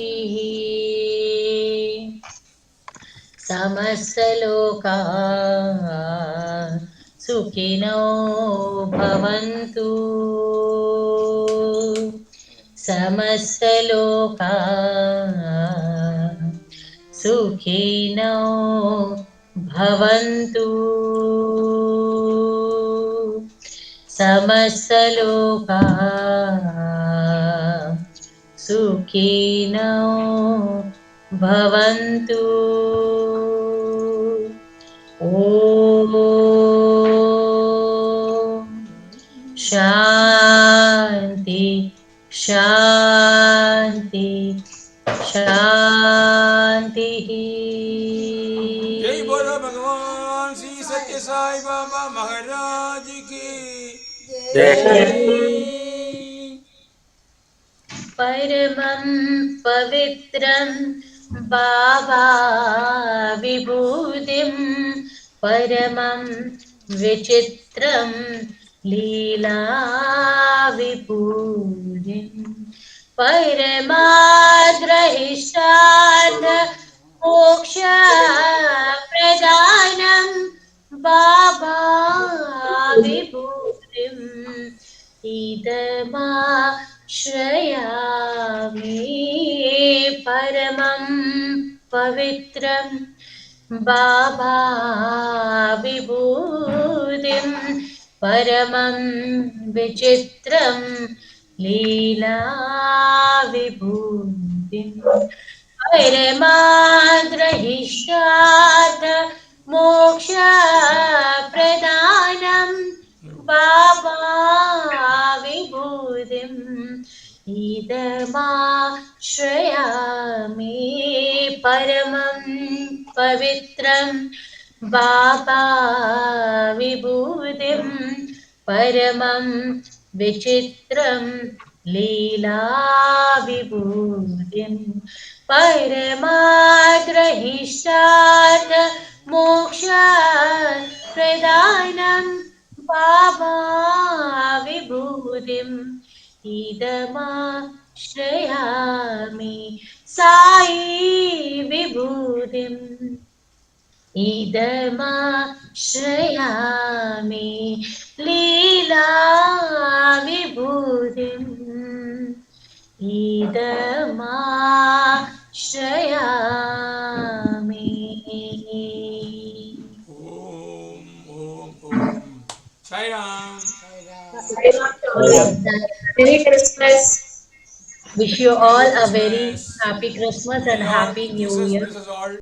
समस्त लोका सुखिनो भवन्तु समस्त लोका सुखिनो भवन्तु समस्त लोका सुखिनो भवन्तु ओम शांति शांति शांति जय बोलो भगवान श्री सत्य साई बाबा महाराज की परमं पवित्रं बाबा विभूतिं परमं विचित्रं लीला विभूतिं परमाद्रहिष्टान् मोक्ष प्रदानं बाबा विभूतिम् इदमाश्रयामि परमं पवित्रं बाबा विभूतिं परमं विचित्रं लीला विभूतिं परमाद्रहिष्टात् मोक्ष प्रदानं बाबा विभूतिम् इदमाश्रयामि परमं पवित्रं बाबा विभूतिं परमं विचित्रं लीला विभूतिं परमाग्रहिष्टार्थ मोक्ष प्रदानं बाबा विभूतिम् इदमाश्रयामि साई विभूतिम् इदमाश्रयामि लीला विभूतिम् इदमाश्रयामि. Sai Ram. Merry Christmas. Wish you all a very happy Christmas and happy New Year. Bless us all.